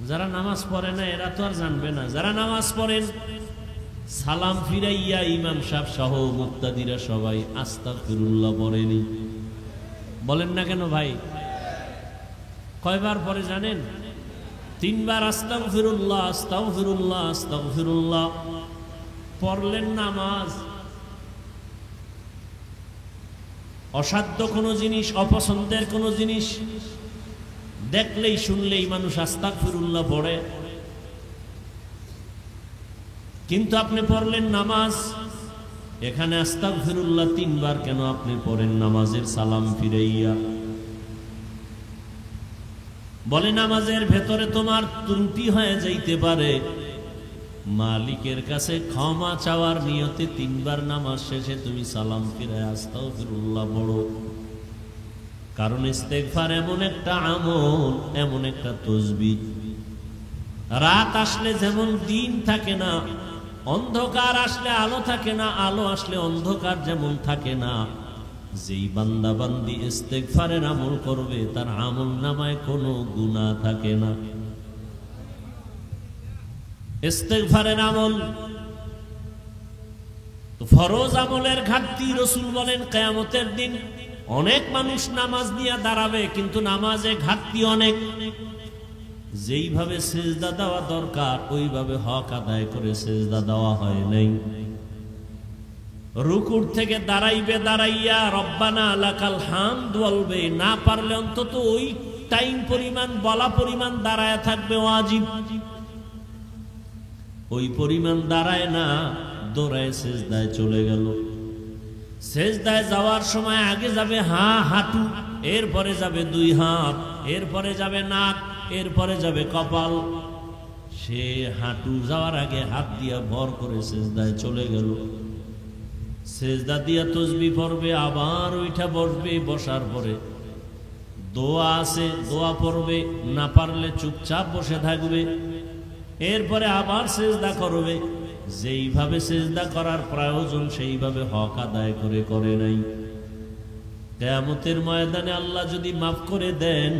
যারা নামাজ পড়ে না এরা তো আর জানবে না। যারা নামাজ পড়েন, সালাম ফিরাইয়া ইমাম সাহেব সহ মুক্তাদিরা সবাই আস্তাগফিরুল্লাহ পড়েনি। বলেন না কেন ভাই? কয়বার পরে জানেন? 3 বার আস্তাগফিরুল্লাহ, আস্তাগফিরুল্লাহ, আস্তাগফিরুল্লাহ পড়লেন। নামাজ অসাধ্য কোনো জিনিস, অপছন্দের কোনো জিনিস দেখলেই শুনলেই মানুষ আস্তাগফিরুল্লাহ পড়ে। কিন্তু আপনি পড়লেন নামাজ, এখানে আস্তাগফিরুল্লাহ 3 বার কেন আপনি পড়েন নামাজের সালাম ফিরাইয়া? বলে নামাজের ভেতরে তোমার ত্রুটি হয়ে যাইতে পারে, মালিকের কাছে ক্ষমা চাওয়ার নিয়তে 3 বার নামাজ শেষে তুমি সালাম ফিরায় আস্তাগফিরুল্লাহ পড়ো। কারণ ইস্তেগফার এমন একটা আমল, এমন একটা তাসবিহ, রাত আসলে যেমন দিন থাকে না, অন্ধকার আসলে আলো থাকে না, আলো আসলে অন্ধকার যেমন থাকে না, যেই বান্দা বান্দি ইস্তেগফারের আমল করবে তার আমল নামায় কোনো গুনাহ থাকে না। ইস্তেগফারের আমল তো ফরজ আমলের ঘাটতি। রাসূল বলেন কিয়ামতের দিন অনেক মানুষ নামাজ নিয়ে দাঁড়াবে, কিন্তু নামাজে ঘাটতি অনেক। যেইভাবে সিজদা দেওয়া দরকার ওইভাবে হক আদায় করে সিজদা দেওয়া হয় নাই। রুকুর থেকে দাঁড়াইবে, দাঁড়াইয়া রব্বানা লাকাল হামদ বলবে, না পারলে অন্তত ওই টাইম পরিমাণ, বলা পরিমাণ দাঁড়ায় থাকবে ওয়াজিব। ওই পরিমাণ দাঁড়ায় না, দৌড়ায় সিজদায় চলে গেল। সিজদায় যাওয়ার সময় আগে যাবে হাঁটু, এরপরে যাবে 2 হাত, এরপরে যাবে নাক, এরপরে যাবে কপাল। সে হাঁটু যাওয়ার আগে হাত দিয়া ভর করে সিজদায় চলে গেল। সিজদা দিয়া তাসবিহ পড়বে, আবার ওইটা বসবে, বসার পরে দোয়া আছে, দোয়া পড়বে, না পারলে চুপচাপ বসে থাকবে। এরপরে আবার সিজদা করবে। যেইভাবে সিজদা করার প্রয়োজন সেইভাবে হক আদায় করে নাই। কিয়ামতের ময়দানে আল্লাহ যদি মাফ করে দেন,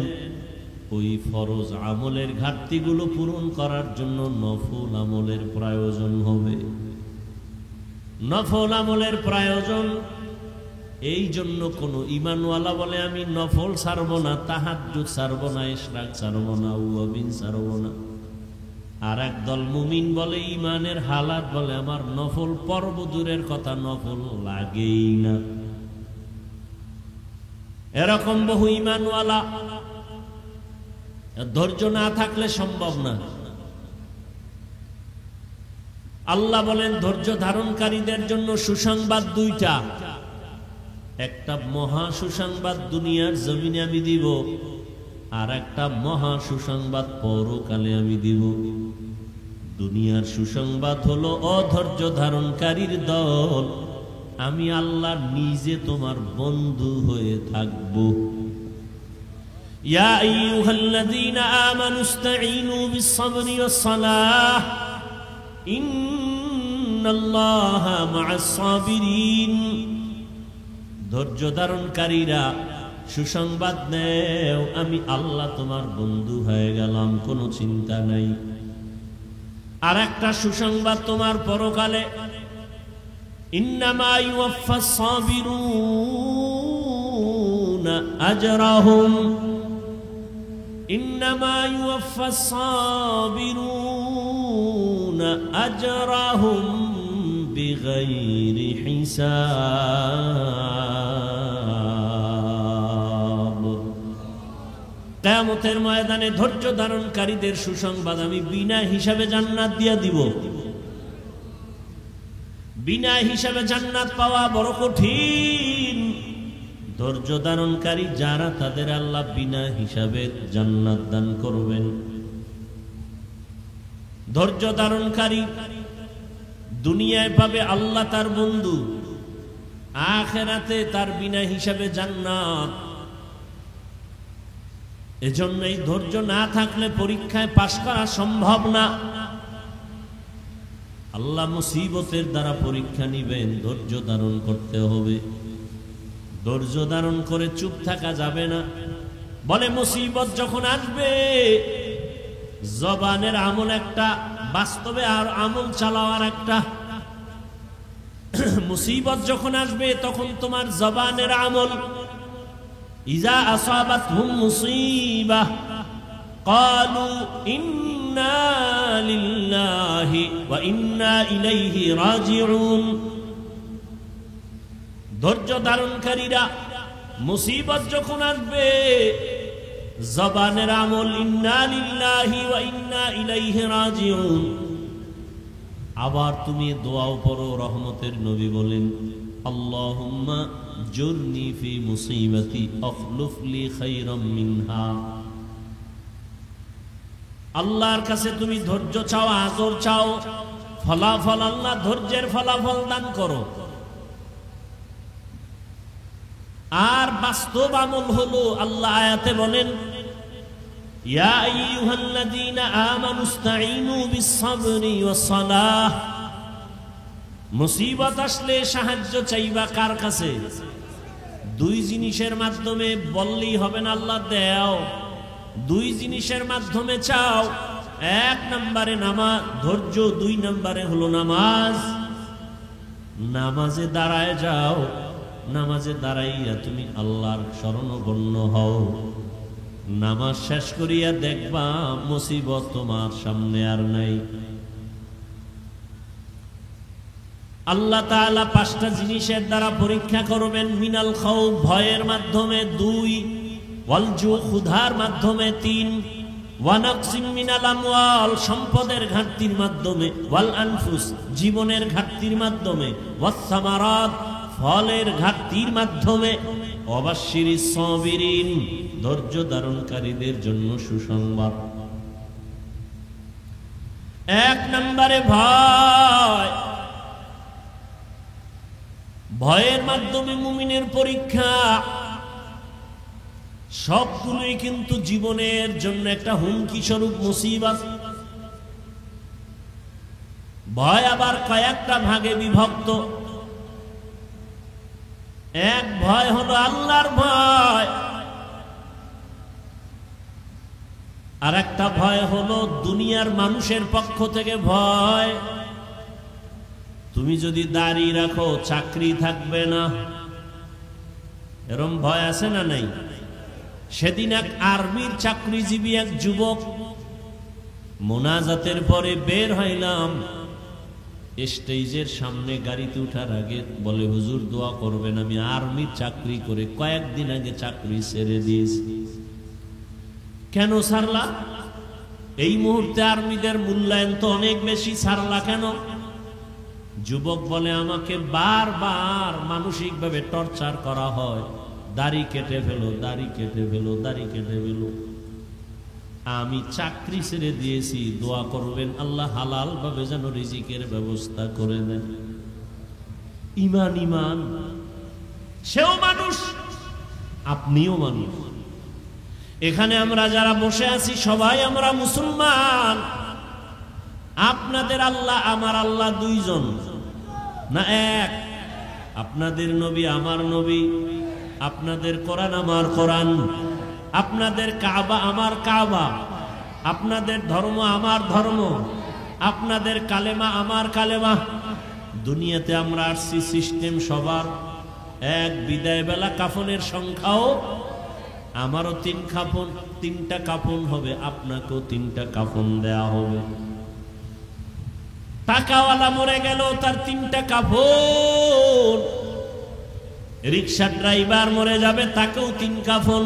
ওই ফরজ আমলের ঘাটতিগুলো পূরণ করার জন্য নফল আমলের প্রয়োজন হবে। নফল আমলের প্রয়োজন। এই জন্য কোন ঈমানওয়ালা বলে আমি নফল ছাড়বো না, তাহাজ্জুদ ছাড়বো না, ইশরাক ছাড়বো না, ওয়াবিন ছাড়বো না। আর একদল মুমিন বলে ঈমানের হালাত বলে আমার নফল পর্ব দূরের কথা, নফল লাগেই না। এরকম বহু ঈমানওয়ালা, ধৈর্য না থাকলে সম্ভব না। আল্লাহ বলেন ধৈর্য ধারণকারীদের জন্য সুসংবাদ দুইটা। একটা মহা সুসংবাদ দুনিয়ার জমিনে আমি দিব, আর একটা মহা সুসংবাদ পরকালে আমি দিব। দুনিয়ার সুসংবাদ হলো অধৈর্য ধারণকারীর দল, আমি আল্লাহ নিজে তোমার বন্ধু হয়ে থাকব। ইয়া আইয়ুহাল্লাযীনা আমানু ইসতাঈনু বিস-সাবরি ওয়াস-সালাহ ইন্নাল্লাহা মা'আস-সাবিরিন। ধৈর্য ধারণকারীরা সুসংবাদ নেও, আমি আল্লাহ তোমার বন্ধু হয়ে গেলাম, কোনো চিন্তা নাই। আর একটা সুসংবাদ তোমার পরকালে, ইন্নামা ইউওয়াফফাস-সাবিরুনা আজরাহুম, ইন্নামা ইউওয়াফফাস-সাবিরুনা আজরাহুম বিগাইরি হিসাব। কিয়ামতের ময়দানে ধৈর্য ধারণকারীদের সুসংবাদ আমি বিনা হিসাবে জান্নাত দিয়া দিব। বিনা হিসাবে জান্নাত পাওয়া বড় কঠিন। ধৈর্য ধারণকারী যারা, তাদের আল্লাহ বিনা হিসাবে জান্নাত দান করবেন। ধৈর্য ধারণকারী দুনিয়ায় পাবে আল্লাহ তার বন্ধু, আখিরাতে তার বিনা হিসাবে জান্নাত। এজন্য এই ধৈর্য না থাকলে পরীক্ষায় পাশ করা সম্ভব না। আল্লাহ মুসিবতের দ্বারা পরীক্ষা নিবেন, ধৈর্য ধারণ করতে হবে। ধৈর্য ধারণ করে চুপ থাকা যাবে না। বলে মুসিবত যখন আসবে, জবানের আমল একটা, বাস্তবে আর আমল চালাওয়ার একটা। মুসিবত যখন আসবে তখন তোমার জবানের আমল, ইজা আসাবাতহুম মুসিবাহ ক্বালু ইন্না লিল্লাহি ওয়া ইন্না ইলাইহি রাজিউন। ধৈর্য ধারণকারীরা মুসিবত যখন আসবে, জবানের আমল ইন্না লিল্লাহি ওয়া ইন্না ইলাইহি রাজিউন। আবার তুমি দোয়াও পড়ো, রহমতের নবী বলেন আল্লাহুম্মা জুরনি ফি মুসিবাতি আখলুফ লি খায়রাম মিনহা। আল্লাহর কাছে তুমি ধৈর্য চাও, আজর চাও, ফলাফল আল্লাহ ধৈর্যের ফলাফল দান করো। আর বাস্তব আমল হলো, আল্লাহ আয়াতে বলেন ইয়া আইয়ুহাল্লাযীনা আমানু ইসতাঈনু বিস-সাবরি ওয়াস-সালাহ। মুসিবত আসলে সাহায্য চাইবা কার কাছে? দুই জিনিসের মাধ্যমে বললেই হবে না আল্লাহ দেও। দুই জিনিসের মাধ্যমে চাও। এক নম্বরে নামাজ, ধৈর্য। দুই নম্বরে হলো নামাজ। নামাজে দাঁড়ায় যাও, নামাজে দাঁড়াইয়া তুমি আল্লাহর শরণাপন্ন হও। নামাজ শেষ করিয়া দেখবা মুসিবত তোমার সামনে আর নাই। আল্লাহ তাআলা পাঁচটা জিনিসের দ্বারা পরীক্ষা করবেন। মিনাল খাউফ, ভয়ের মাধ্যমে; দুই, ওয়াল জু, ক্ষুধার মাধ্যমে; তিন, ওয়া নাকসিম মিনাল আমওয়াল, সম্পদের ঘাটতির মাধ্যমে; ওয়াল আনফুস, জীবনের ঘাটতির মাধ্যমে; ওয়াস সামারাত, ফলের ঘাটতির মাধ্যমে। ওয়াবাশশিরিস সাবিরিন, ধৈর্য ধারণকারীদের জন্য সুসংবাদ। এক নম্বরে ভয়। ভয়ের মাধ্যমে মুমিনের পরীক্ষা। সবগুলোই কিন্তু জীবনের জন্য একটা হুমকি স্বরূপ মুসিবত। ভয় আবার কয়েকটা ভাগে বিভক্ত। এক ভয় হলো আল্লাহর ভয়, আর একটা ভয় হলো দুনিয়ার মানুষের পক্ষ থেকে ভয়। তুমি যদি দাড়ি রাখো চাকরি থাকবে না, এরম ভয় আছে না নাই? সেদিন এক আর্মির চাকরিজীবী এক যুবক মোনাজাতের পরে বের হইলাম, স্টেজের সামনে গাড়িতে উঠার আগে বলে, হুজুর দোয়া করবেন, আমি আর্মির চাকরি করে কয়েকদিন আগে চাকরি ছেড়ে দিয়েছি। কেন ছাড়লা? এই মুহূর্তে আর্মিদের মূল্যায়ন তো অনেক বেশি, ছাড়লা কেন? যুবক বলে, আমাকে বারবার মানসিকভাবে টর্চার করা হয়, দাড়ি কেটে ফেলো, দাড়ি কেটে ফেলো, দাড়ি কেটে ফেলো। আমি চাকরি ছেড়ে দিয়েছি, দোয়া করবেন আল্লাহ হালাল ভাবে যেন রিজিকের ব্যবস্থা করে দেন। ইমান ইমান, সেও মানুষ, আপনিও মানুষ। এখানে আমরা যারা বসে আছি সবাই আমরা মুসলমান। আপনাদের আল্লাহ আমার আল্লাহ দুইজন না এক? আপনাদের নবী আমার নবী, আপনাদের কোরআন আমার কোরআন, আপনাদের কাবা আমার কাবা, আপনাদের ধর্ম আমার ধর্ম, আপনাদের কালেমা আমার কালেমা। দুনিয়াতে আমরা আসছি সিস্টেম সবার এক। বিদায় বেলা কাফনের সংখ্যাও আমারও তিনটা কাফন হবে, আপনাকেও তিনটা কাফন দেয়া হবে। টাকাওয়ালা মরে গেল, তার তিনটা কাফন। রিক্সা ড্রাইভার মরে যাবে, তাকেও তিন কাফন।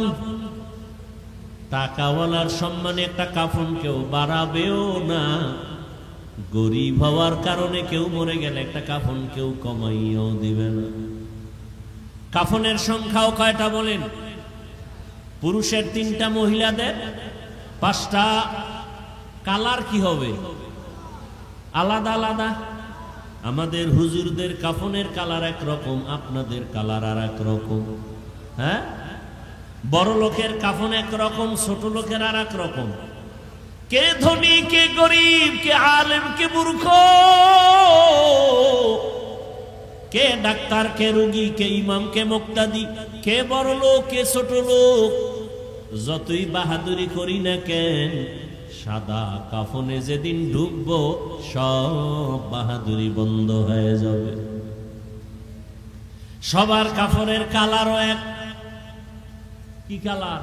টাকাওয়ালার সম্মানে একটা কাফন কেউ বাড়াবেও না, গরিব হওয়ার কারণে কেউ মরে গেলে একটা কাফন কেউ কমাইয়াও দিবে না। কাফনের সংখ্যাও কয়টা বলেন? পুরুষের তিনটা, মহিলাদের পাঁচটা। কালার কি হবে? আলাদা আলাদা। আমাদের হুজুরদের কাফনের কালার একরকম, আপনাদের কালার আর এক রকম। হ্যাঁ, বড় লোকের কাফন একরকম, ছোট লোকের আর এক রকম। কে ধনী, কে গরিব, কে আলেম, কে মূর্খ, কে ডাক্তার, কে রোগী, কে ইমাম, কে মুক্তাদি, কে বড় লোক, কে ছোট লোক। যতই বাহাদুরি করি না কেন, সাদা কাফনে যেদিন ঢুকবো সব বাহাদুরি বন্ধ হয়ে যাবে। সবার কাফনের কালারও এক। কি কালার?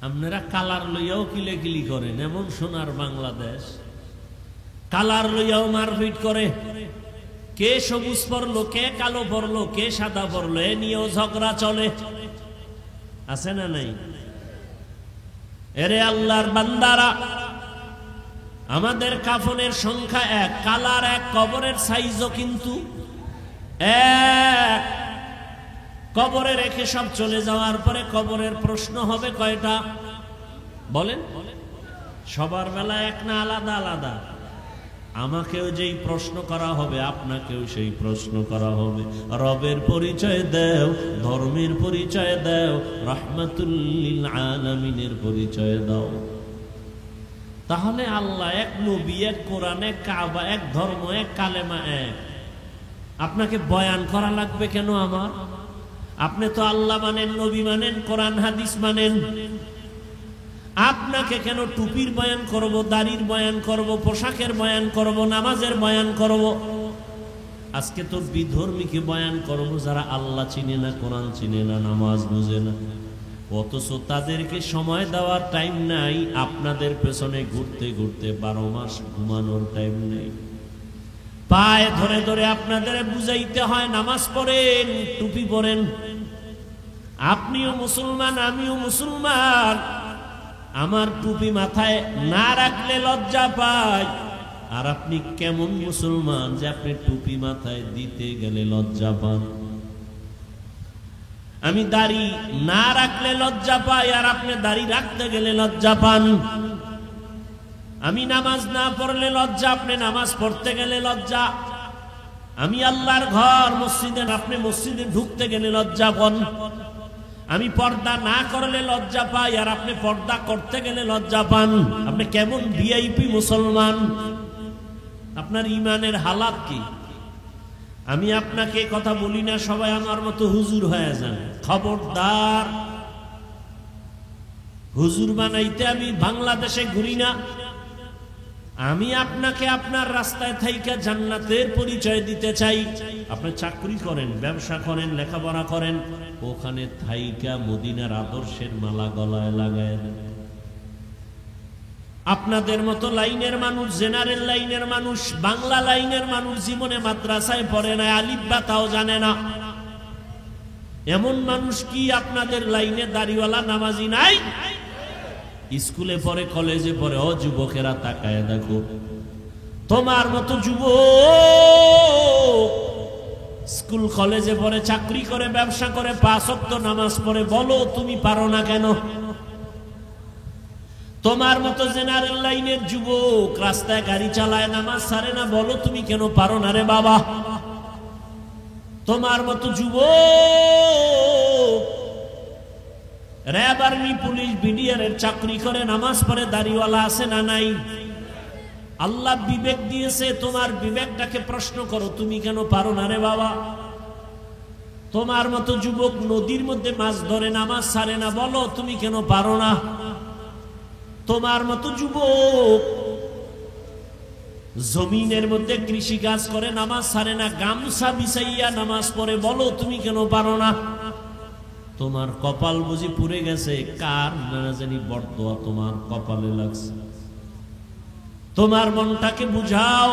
আপনারা কালার লইয়াও কিলেকিলি করেন, এমন সোনার বাংলাদেশ। কালার লইয়াও মারপিট করে, কে সবুজ পরলো, কে কালো পরলো, কে সাদা পরলো, এ নিয়েও ঝগড়া চলে। আছে না নাই? এরে আল্লাহর বান্দারা, আমাদের কাফনের সংখ্যা এক, কালার এক, কবরের সাইজও কিন্তু এক। কবরে রেখে সব চলে যাওয়ার পরে কবরের প্রশ্ন হবে কয়টা বলেন? সবার বেলা এক না আলাদা আলাদা? আমাকেও যেই প্রশ্ন করা হবে, আপনাকেও সেই প্রশ্ন করা হবে। রবের পরিচয় দাও, ধর্মের পরিচয় দাও, রাহমাতুল লিল আলামিনের পরিচয় দাও। তাহলে আল্লাহ এক, নবী এক, কোরআন এক, কাবা এক, ধর্ম এক, কালেমা এক। আপনাকে বয়ান করা লাগবে কেন আমার? আপনি তো আল্লাহ মানেন, নবী মানেন, কোরআন হাদিস মানেন। আপনাকে কেন টুপির বয়ান করব, দাড়ির বয়ান করব, পোশাকের বয়ান করব, নামাজের বয়ান করব? আজকে তো বিধর্মীকে বয়ান করব যারা আল্লাহ চিনে না, কোরআন চিনে না, নামাজ বুঝে না। অথচ তাদেরকে সময় দেওয়ার টাইম নাই, আপনাদের পেছনে ঘুরতে ঘুরতে 12 মাস ঘুমানোর টাইম নেই। পায়ে ধরে ধরে আপনাদের বুঝাইতে হয়, নামাজ পড়েন, টুপি পরেন। আপনিও মুসলমান, আমিও মুসলমান। আমার টুপি মাথায় না রাখলে লজ্জা পাই। আর আপনি কেমন মুসলমান যে আপনি টুপি মাথায় দিতে গেলে লজ্জা পান? আমি দাড়ি না রাখলে লজ্জা পাই, আর আপনি দাড়ি রাখতে গেলে লজ্জা পান। আমি নামাজ না পড়লে লজ্জা, আপনি নামাজ পড়তে গেলে লজ্জা। আমি আল্লাহর ঘর মসজিদে, আপনি মসজিদে ঢুকতে গেলে লজ্জা পান। আমি পর্দা না করলে লজ্জা পাই, আর আপনি পর্দা করতে গেলে লজ্জা পান। আপনি কেমন ভিআইপি মুসলমান? আপনার ইমানের হালাত কি? আমি আপনাকে কথা বলি না সবাই আমার মতো হুজুর হয়ে যান। খবরদার, হুজুর বানাইতে আমি বাংলাদেশে ঘুরি না। আমি আপনাকে আপনার রাস্তায় থাইকা জান্নাতের পরিচয় দিতে চাই। আপনি চাকরি করেন, ব্যবসা করেন, লেখাপড়া করেন, ওখানে থাইকা মদিনার আদর্শের মালা গলায় লাগায় দেন। আপনাদের মতো লাইনের মানুষ, জেনারেল লাইনের মানুষ, বাংলা লাইনের মানুষ জীবনে মাদ্রাসায় পড়ে না, আলিফ বা তাও জানে না, এমন মানুষ কি আপনাদের লাইনে দাড়িওয়ালা নামাজি নাই? স্কুলে পড়ে, কলেজে পড়ে। ও যুবকেরা তাকায় দেখো, তোমার মতো যুবক স্কুল কলেজে পড়ে, চাকরি করে, ব্যবসা করে, 5 ওয়াক্ত নামাজ পড়ে, বলো তুমি পারো না কেন? তোমার মতো জেনারেল লাইনের যুবক রাস্তায় গাড়ি চালায়, নামাজ ছাড়ে না, বলো তুমি কেন পারো না রে বাবা? তোমার মতো যুবক র‍্যাব, আর্মি, পুলিশ, বিডিআর এর চাকরি করে, নামাজ পড়ে, দাড়িওয়ালা আছে না নাই? আল্লাহ বিবেক দিয়েছে, তোমার বিবেকটাকে প্রশ্ন করো, তুমি কেন পারো না রে বাবা? তোমার মতো যুবক নদীর মধ্যে মাছ ধরে, নামাজ ছাড়ে না, বলো তুমি কেন পারো না? তোমার মতো যুবক জমিনের মধ্যে কৃষি কাজ করে, নামাজ ছাড়ে না, গামছা বিছাইয়া নামাজ পড়ে, বলো তুমি কেন পারো না? তোমার কপাল বুঝি পুড়ে গেছে, কার না জানি বরদোয়া তোমার কপালে লাগছে। তোমার মনটাকে বুঝাও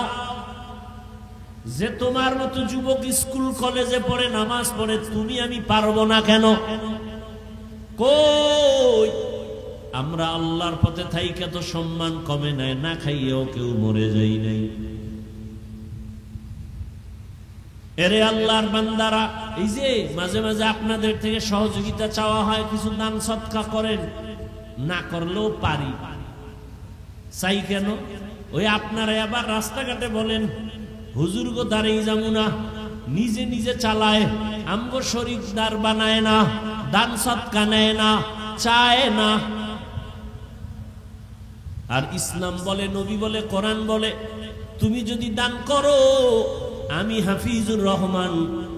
যে তোমার মতো যুবক স্কুল কলেজে পড়ে, নামাজ পড়ে, তুমি আমি পারবো না কেন? কই আমরা আল্লাহর পথে থাইকা তো সম্মান কমে নাই, না খাইয়েও কেউ মরে যাই নাই। এরে আল্লাহর বান্দারা, এই যে মাঝে মাঝে আপনাদের থেকে সহযোগিতা চাওয়া হয়, কিছু দান সদকা করেন, না করলেও পারি, চাই কেন? ওই আপনারা আবার রাস্তাঘাটে বলেন হুজুর গো দাঁড়িয়ে যাবো না, নিজে নিজে চালায়, আমগো শরীকদার বানায় না, দান সদকা নেয় না, চায় না। আর ইসলাম বলে, নবী বলে, কোরআন বলে, তুমি যদি দান করো, আমি হাফিজুর রহমান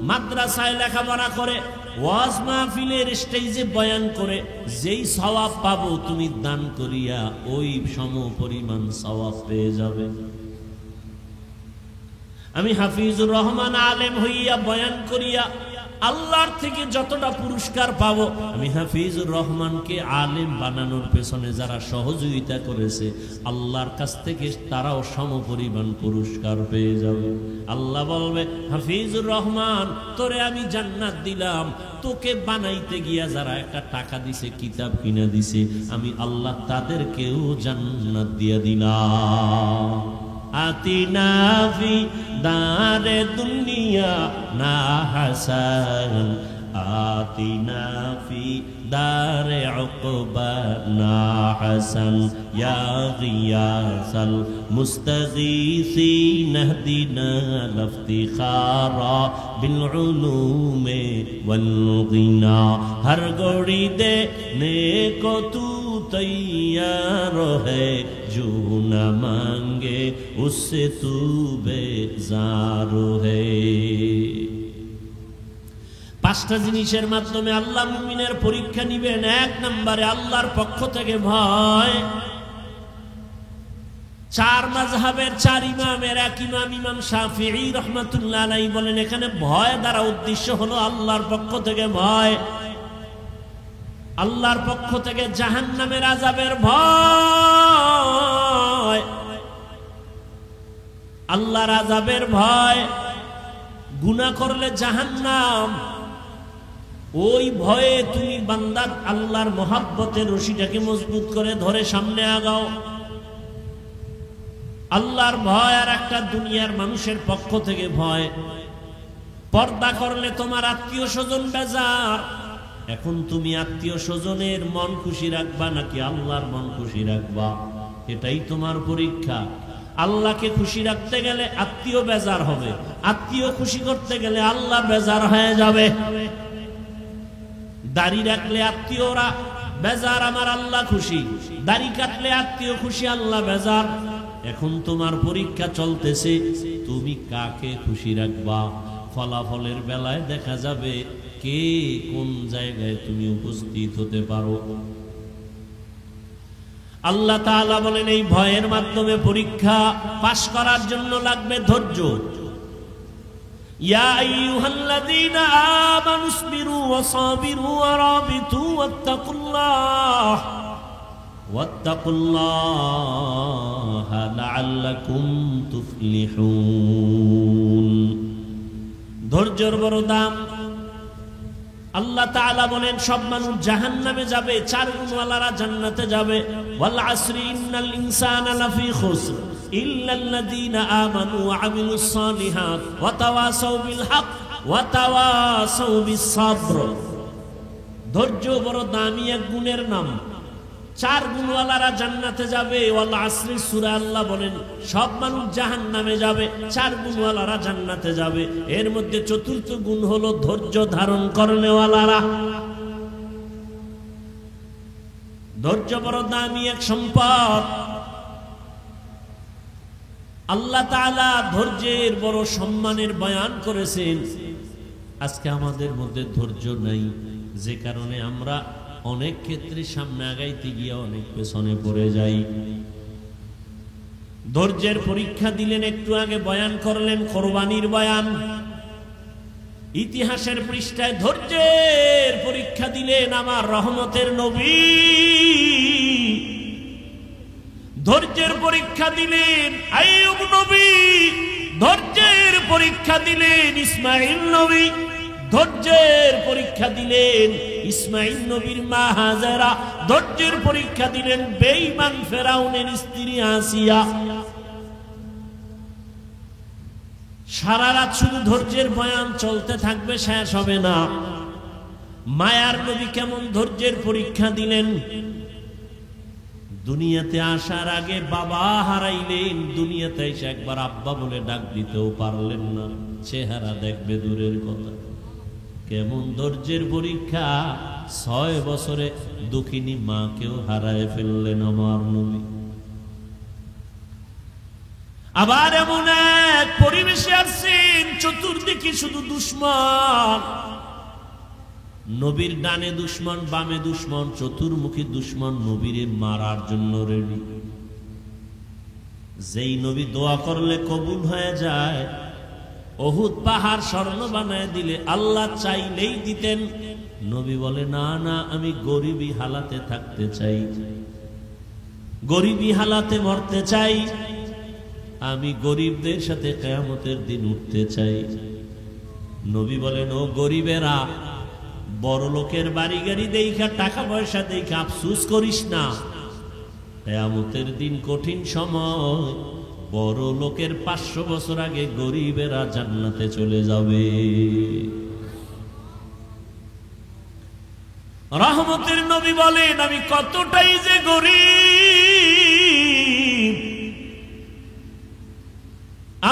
মাদ্রাসায় লেখাপড়া করে, ওয়াজ মাহফিলের স্টেজে বয়ান করে যেই সওয়াব পাবো, তুমি দান করিয়া ওই সম পরিমাণ সওয়াব পেয়ে যাবে। আমি হাফিজুর রহমান আলেম হইয়া বয়ান করিয়া আল্লাহর থেকে যতটা পুরস্কার পাবো, আমি হাফিজুর রহমানকে আলেম বানানোর পেছনে যারা সহযোগিতা করেছে, আল্লাহর কাছ থেকে তারাও সমপরিমাণ পুরস্কার পেয়ে যাবে। আল্লাহ বলবে, হাফিজুর রহমান তোরে আমি জান্নাত দিলাম, তোকে বানাইতে গিয়া যারা একটা টাকা দিছে, কিতাব কিনা দিছে, আমি আল্লাহ তাদেরকেও জান্নাত দিয়া দিলাম। আতিনা ফি দারে দুনিয়া না হাসান, আতিনা ফি দারে উকবা না হাসান, ইয়া গিয়াসাল মুস্তাগীসিন ইহদিনা লিফতিখারা বিল উলুমে ওয়াল গিনা। হর গড়ি দে নেকো তু तैयार है, जो न मांगे उससे तू बेजार है। 5টা জিনিসের মাধ্যমে আল্লাহ মুমিনের পরীক্ষা নিবেন। 1 নম্বরে আল্লাহর পক্ষ থেকে ভয়। 4 মাযহাবের 4 ইমামের এক ইমাম, ইমাম শাফিঈ রাহমাতুল্লাহ আলাইহি বলেন, এখানে ভয় দ্বারা উদ্দেশ্য হলো আল্লাহর পক্ষ থেকে ভয়, আল্লাহর পক্ষ থেকে জাহান্নামের আযাবের ভয়, আল্লাহর আযাবের ভয়। গুনাহ করলে জাহান্নাম, ওই ভয়ে তুমি বান্দা আল্লাহর মহব্বতের রশিটাকে মজবুত করে ধরে সামনে আগাও। আল্লাহর ভয় আর একটা দুনিয়ার মানুষের পক্ষ থেকে ভয়। পর্দা করলে তোমার আত্মীয় স্বজন বেজার। এখন তুমি আত্মীয় স্বজনের মন খুশি রাখবা নাকি আল্লাহর মন খুশি রাখবা, এটাই তোমার পরীক্ষা। আল্লাহকে খুশি রাখতে গেলে আত্মীয় বেজার হবে, আত্মীয় খুশি করতে গেলে আল্লাহ বেজার হয়ে যাবে। দাড়ি রাখলে আত্মীয়রা বেজার, আমার আল্লাহ খুশি। দাড়ি কাটলে আত্মীয় খুশি, আল্লাহ বেজার। এখন তোমার পরীক্ষা চলতেছে, তুমি কাকে খুশি রাখবা। ফলাফলের বেলায় দেখা যাবে কে কোন জায়গায় তুমি উপস্থিত হতে পারো। আল্লাহ তাআলা বলেন এই ভয়ের মাধ্যমে পরীক্ষা পাশ করার জন্য লাগবে ধৈর্য। ইয়া আইয়ুহাল্লাযীনা আমানুসবিরু ওয়া সাবিরু ওয়া রাবিতু ওয়াত্তাকুল্লাহা লাআল্লাকুম তুফলিহুন। ধৈর্যের বড় দাম। আল্লাহ তাআলা বলেন সব মানুষ জাহান্নামে যাবে, চার গুণওয়ালারা জান্নাতে যাবে। ওয়াল আসরি ইন্নাল ইনসানা লাফি খুসর ইল্লাল্লাযীনা আমানু ওয়া আমিলুস সালিহাত ওয়া তাওয়াসাউ বিল হক ওয়া তাওয়াসাউ বিস সাবর। ধৈর্য বড় দামি এক গুণের নাম। চার গুণওয়ালারা জান্নাতে যাবে। ওয়াল আসরি সূরা আল্লাহ বলেন সব মানুষ জাহান্নামে যাবে, চার গুণওয়ালারা জান্নাতে যাবে। এর মধ্যে চতুর্থ গুণ হলো ধৈর্য ধারণ করনেওয়ালারা। ধৈর্য বড় দামি এক সম্পদ। আল্লাহ তাআলা ধৈর্যের বড় সম্মানের বয়ান করেছেন। আজকে আমাদের মধ্যে ধৈর্য নাই, যে কারণে আমরা অনেক ক্ষেত্রে সামনে আগাইতে গিয়ে অনেক পেছনে পড়ে যাই। ধৈর্যের পরীক্ষা দিলেন, একটু আগে বয়ান করলেন কোরবানির বয়ান। ইতিহাসের পৃষ্ঠায় ধৈর্যের পরীক্ষা দিলেন আমার রহমতের নবী। ধৈর্যের পরীক্ষা দিলেন আইয়ুব নবী, ধৈর্যের পরীক্ষা দিলেন ইসমাঈল নবী, ধৈর্যের পরীক্ষা দিলেন ইসমাঈল নবীর মা হাজেরা, ধৈর্যের পরীক্ষা দিলেন বেঈমান ফেরাউনের স্ত্রী আসিয়া। সারা রাত শুধু ধৈর্যের বয়ান চলতে থাকবে, শেষ হবে না। মায়ার নবী কেমন ধৈর্যের পরীক্ষা দিলেন। দুনিয়াতে আসার আগে বাবা হারাইলেন, দুনিয়াতে এসে একবার আব্বা বলে ডাক দিতেও পারলেন না। চেহারা দেখবে দূরের কথা। কেমন ধৈর্যের পরীক্ষা। 6 বছরে দুঃখিনী মাকেও হারায় ফেললেন আমার নবী। আবার এমন এক পরিবেশে আসছেন চতুর্দিকে শুধু দুশ্মন। নবীর ডানে দুশ্মন, বামে দুশ্মন, চতুর্মুখী দুশ্মন নবীরে মারার জন্য রেডি। যেই নবী দোয়া করলে কবুল হয়ে যায়, উহুদ পাহাড় স্বর্ণ বানায় দিলে আল্লাহ চাইলেই দিতেন। নবী বলে না না, আমি গরিবী হালাতে থাকতে চাই, গরিবী হালাতে মরতে চাই, আমি গরিবদের সাথে কিয়ামতের দিন উঠতে চাই। নবী বলেন ও গরিবেরা, বড় লোকের বাড়ি গাড়ি দেখা, টাকা পয়সা দেখা আফসোস করিস না। কিয়ামতের দিন কঠিন সময়, বড় লোকের 500 বছর আগে গরিবেরা জান্নাতে চলে যাবে। রহমতের নবী বলেন আমি কতটাই যে গরিব,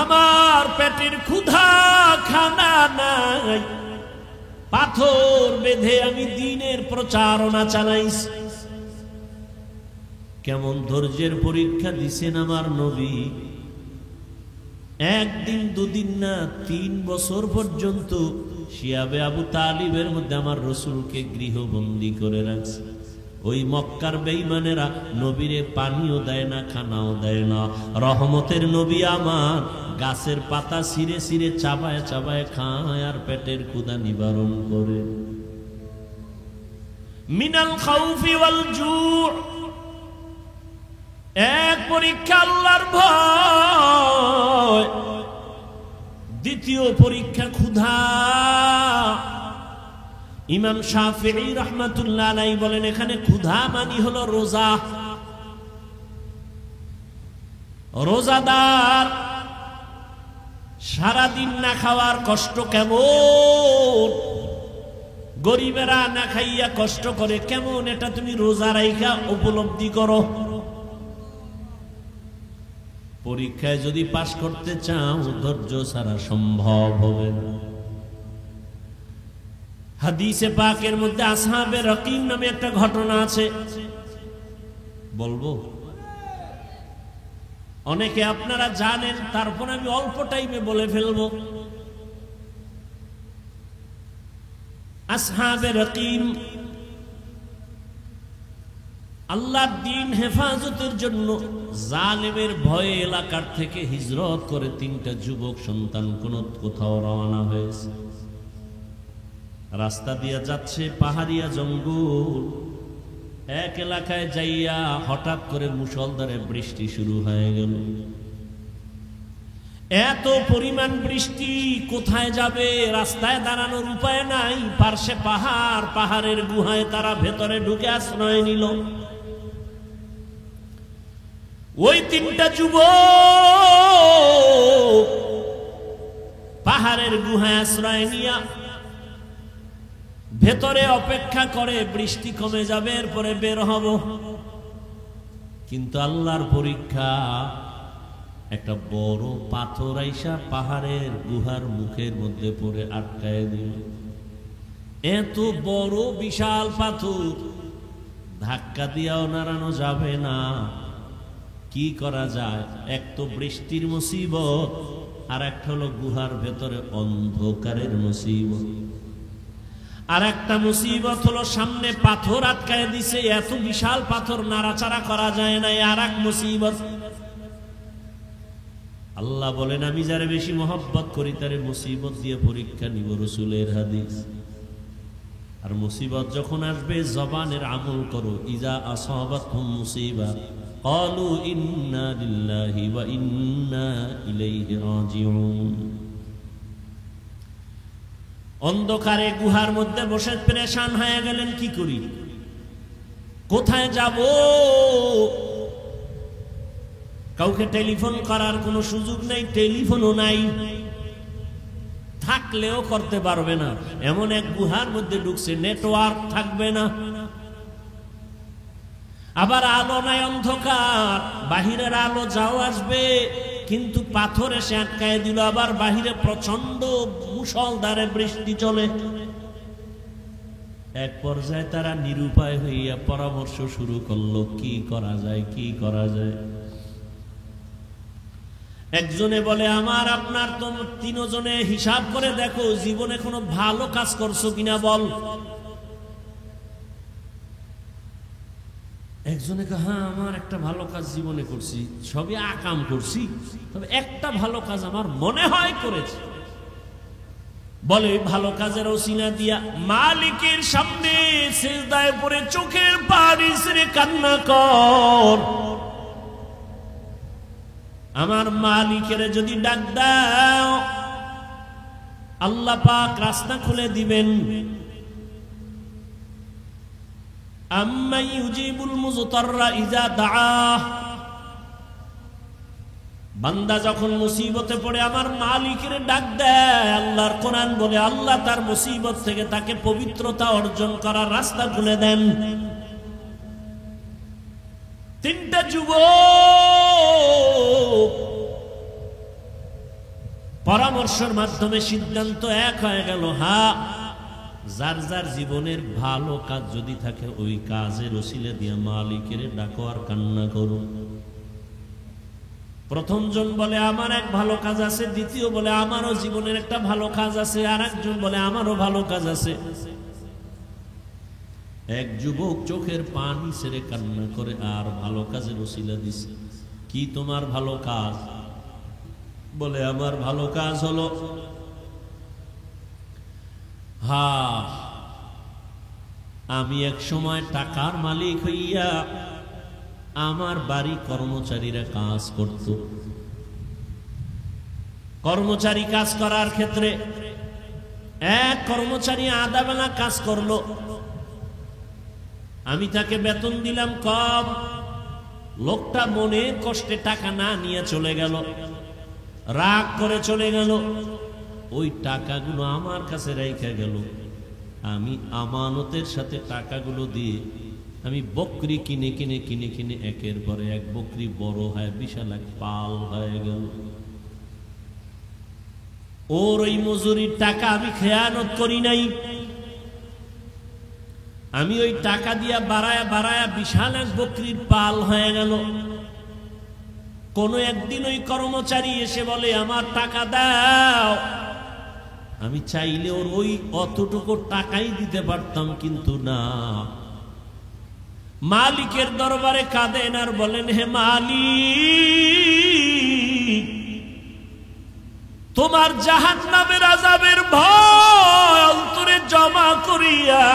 আমার পেটের ক্ষুধা খানা নাই, পাথর বেঁধে আমি দ্বীনের প্রচারণা চালাইছি। কেমন ধৈর্যের পরীক্ষা দিছেন আমার নবী। একদিন দুদিন না, 3 বছর পর্যন্ত শিয়াবে আবু তালিবের মধ্যে আমার রসুলকে গৃহবন্দী করে রাখছে। ওই মক্কার বেঈমানেরা নবীরে পানিও দেয় না, খানাও দেয় না। রহমতের নবী আমার গাছের পাতা ছিঁড়ে ছিঁড়ে চাবায় চাবায় খায় আর পেটের ক্ষুধা নিবারণ করে। মিনাল খাউফি ওয়াল জু, এক পরীক্ষা আল্লাহর ভয়, দ্বিতীয় পরীক্ষা ক্ষুধা। ইমাম শাফিঈ রাহমাতুল্লাহ আলাইহি বলেন এখানে ক্ষুধা মানে হলো রোজা। রোজাদার সারাদিন না খাওয়ার কষ্ট কেমন, গরিবেরা না খাইয়া কষ্ট করে কেমন, এটা তুমি রোজা রাইখা উপলব্ধি করো। পরীক্ষায় যদি পাশ করতে চাও ধৈর্য ছাড়া সম্ভব হবে না। হাদিসে পাকের মধ্যে আসহাবে রকিম নামে একটা ঘটনা আছে, বলবো? অনেকে আপনারা জানেন, তারপর আমি অল্প টাইমে বলে ফেলবো। আসহাবে রকিম আল্লাহর দ্বীন হেফাজতের জন্য জালেমের ভয়ে এলাকার থেকে হিজরত করে 3টা যুবক সন্তান কোথাও রওনা হয়েছে। রাস্তা দিয়ে যাচ্ছে পাহাড়িয়া জঙ্গল, এক এলাকায় যাইয়া হঠাৎ করে মুষলধারে বৃষ্টি শুরু হয়ে গেল। এত পরিমাণ বৃষ্টি, কোথায় যাবে, রাস্তায় দাঁড়ানোর উপায় নাই। পার্শ্বে পাহাড়, পাহাড়ের গুহায় তারা ভেতরে ঢুকে আশ্রয় নিল। ওই 3টা যুবক পাহাড়ের গুহায় আশ্রয় নিয়া ভেতরে অপেক্ষা করে বৃষ্টি কমে যাবে, এরপরে বের হব। কিন্তু আল্লাহর পরীক্ষা, একটা বড় পাথর আইসা পাহাড়ের গুহার মুখের মধ্যে পড়ে আটকায় দিল। এত বড় বিশাল পাথর, ধাক্কা দিয়াও নাড়ানো যাবে না। কি করা যায়? এক তো বৃষ্টির মুসিবত, আর একটা হলো গুহার ভেতরে অন্ধকারের মুসিবত। আর একটা মুসিবত হলো সামনে পাথর আটকায় দিছে, এত বিশাল পাথর নাড়াচাড়া করা যায় না। আর এক মুসিবত। আল্লাহ বলেন, আমি যারে বেশি মহব্বত করি তারে মুসিবত দিয়ে পরীক্ষা নিব, রাসূলের হাদিস। আর মুসিবত যখন আসবে জবানের আমল করো। ইজা আসাবাতহুম মুসিবা ক্বালু ইন্না লিল্লাহি ওয়া ইন্না ইলাইহি রাজিউন। অন্ধকারে গুহার মধ্যে বসে পেরেশান হয়ে গেলেন, কি করি, কোথায় যাব? কাউকে টেলিফোন করার কোনো সুযোগ নাই, টেলিফোনও নাই, থাকলেও করতে পারবে না। এমন এক গুহার মধ্যে ঢুকছে, নেটওয়ার্ক থাকবে না, আবার আলো নাই, অন্ধকার। বাহিরের আলো যাও আসবে, কিন্তু পাথর এসে আটকায় দিল। আবার বাহিরে প্রচন্ড মুষলধারে বৃষ্টি চলে। এক পর্যায়ে তারা নিরুপায় হইয়া পরামর্শ শুরু করলো, কি করা যায়, কি করা যায়। একজনে বলে, আমার আপনার তো 3 জনে হিসাব করে দেখো, জীবনে কোনো ভালো কাজ করছো কিনা বল। একজনে কে, হ্যাঁ আমার একটা ভালো কাজ জীবনে করছি, সবই আকাম করছি, তবে একটা ভালো কাজ আমার মনে হয় করেছি। বলে, ভালো কাজের ওসিলা দিয়া মালিকের সামনে সিজদায় পড়ে চোখের পানি ছেড়ে কান্না কর। আমার মালিকের যদি ডাক দাও, আল্লাহ পাক রাস্তা খুলে দিবেন। আম্মা ইউজিবুল মুযতাররা ইযা দাআহ। বান্দা যখন মুসিবতে পড়ে আমার মালিকের ডাক দেয়, আল্লাহর কোরআন বলে আল্লাহ তার মুসিবত থেকে তাকে পবিত্রতা অর্জন করার রাস্তা খুলে দেন। 3টা যুবক পরামর্শের মাধ্যমে সিদ্ধান্ত এক হয়ে গেল, হ্যাঁ, যার যার জীবনের ভালো কাজ যদি থাকে ওই কাজের ওসিলা দিয়ে মালিকের ডাকো আর কান্না করো। প্রথম জন বলে, আমার এক ভালো কাজ আছে। দ্বিতীয় বলে, আমারও জীবনের একটা ভালো কাজ আছে। আর একজন বলে, আমারও ভালো কাজ আছে। এক যুবক চোখের পানি ছেড়ে কান্না করে আর ভালো কাজের ওসিলা দিছে। কি তোমার ভালো কাজ? বলে, আমার ভালো কাজ হলো, হ্যাঁ, আমি এক সময় টাকার মালিক হইয়া আমার বাড়ি কর্মচারীরা কাজ করত। কর্মচারী কাজ করার ক্ষেত্রে এক কর্মচারী আধা বেলা কাজ করলো, আমি তাকে বেতন দিলাম কম। লোকটা মনে কষ্টে টাকা না নিয়ে চলে গেল, রাগ করে চলে গেল। ওই টাকাগুলো আমার কাছে রেখে গেল। আমি আমানতের সাথে টাকাগুলো দিয়ে আমি বকরি কিনে কিনে কিনে কিনে একের পরে এক বকরি বড় হয়, বিশাল এক পাল হয়ে গেল। ওর ওই মজুরির টাকা আমি খেয়ানত করি নাই, আমি ওই টাকা দিয়া বাড়ায়া বাড়ায়া বিশাল এক বকরির পাল হয়ে গেল। কোন একদিন ওই কর্মচারী এসে বলে, আমার টাকা দাও। আমি চাইলে ওর ওই অতটুকু টাকাই দিতে পারতাম, কিন্তু না, মালিকের দরবারে কাঁদেন আর বলেন, হে মালিক, তোমার জাহান্নামের আযাবের ভয় অন্তরে জমা করিয়া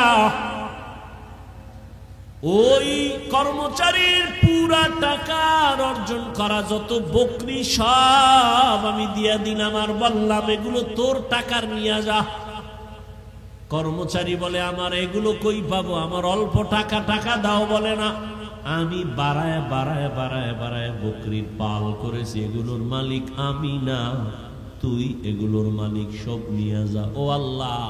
ওই কর্মচারীর পুরা টাকার অর্জন করা যত বকরি সব আমি দিয়া দিলাম, আর বললাম এগুলো তোর টাকার নিয়ে যা। কর্মচারী বলে, আমার এগুলো কই পাবো, আমার অল্প টাকা দাও। বলে না, আমি বাড়ায় বাড়ায় বাড়ায় বাড়ায় বকরির পাল করেছি, এগুলোর মালিক আমি না, তুই এগুলোর মালিক, সব নিয়ে যা। ও আল্লাহ,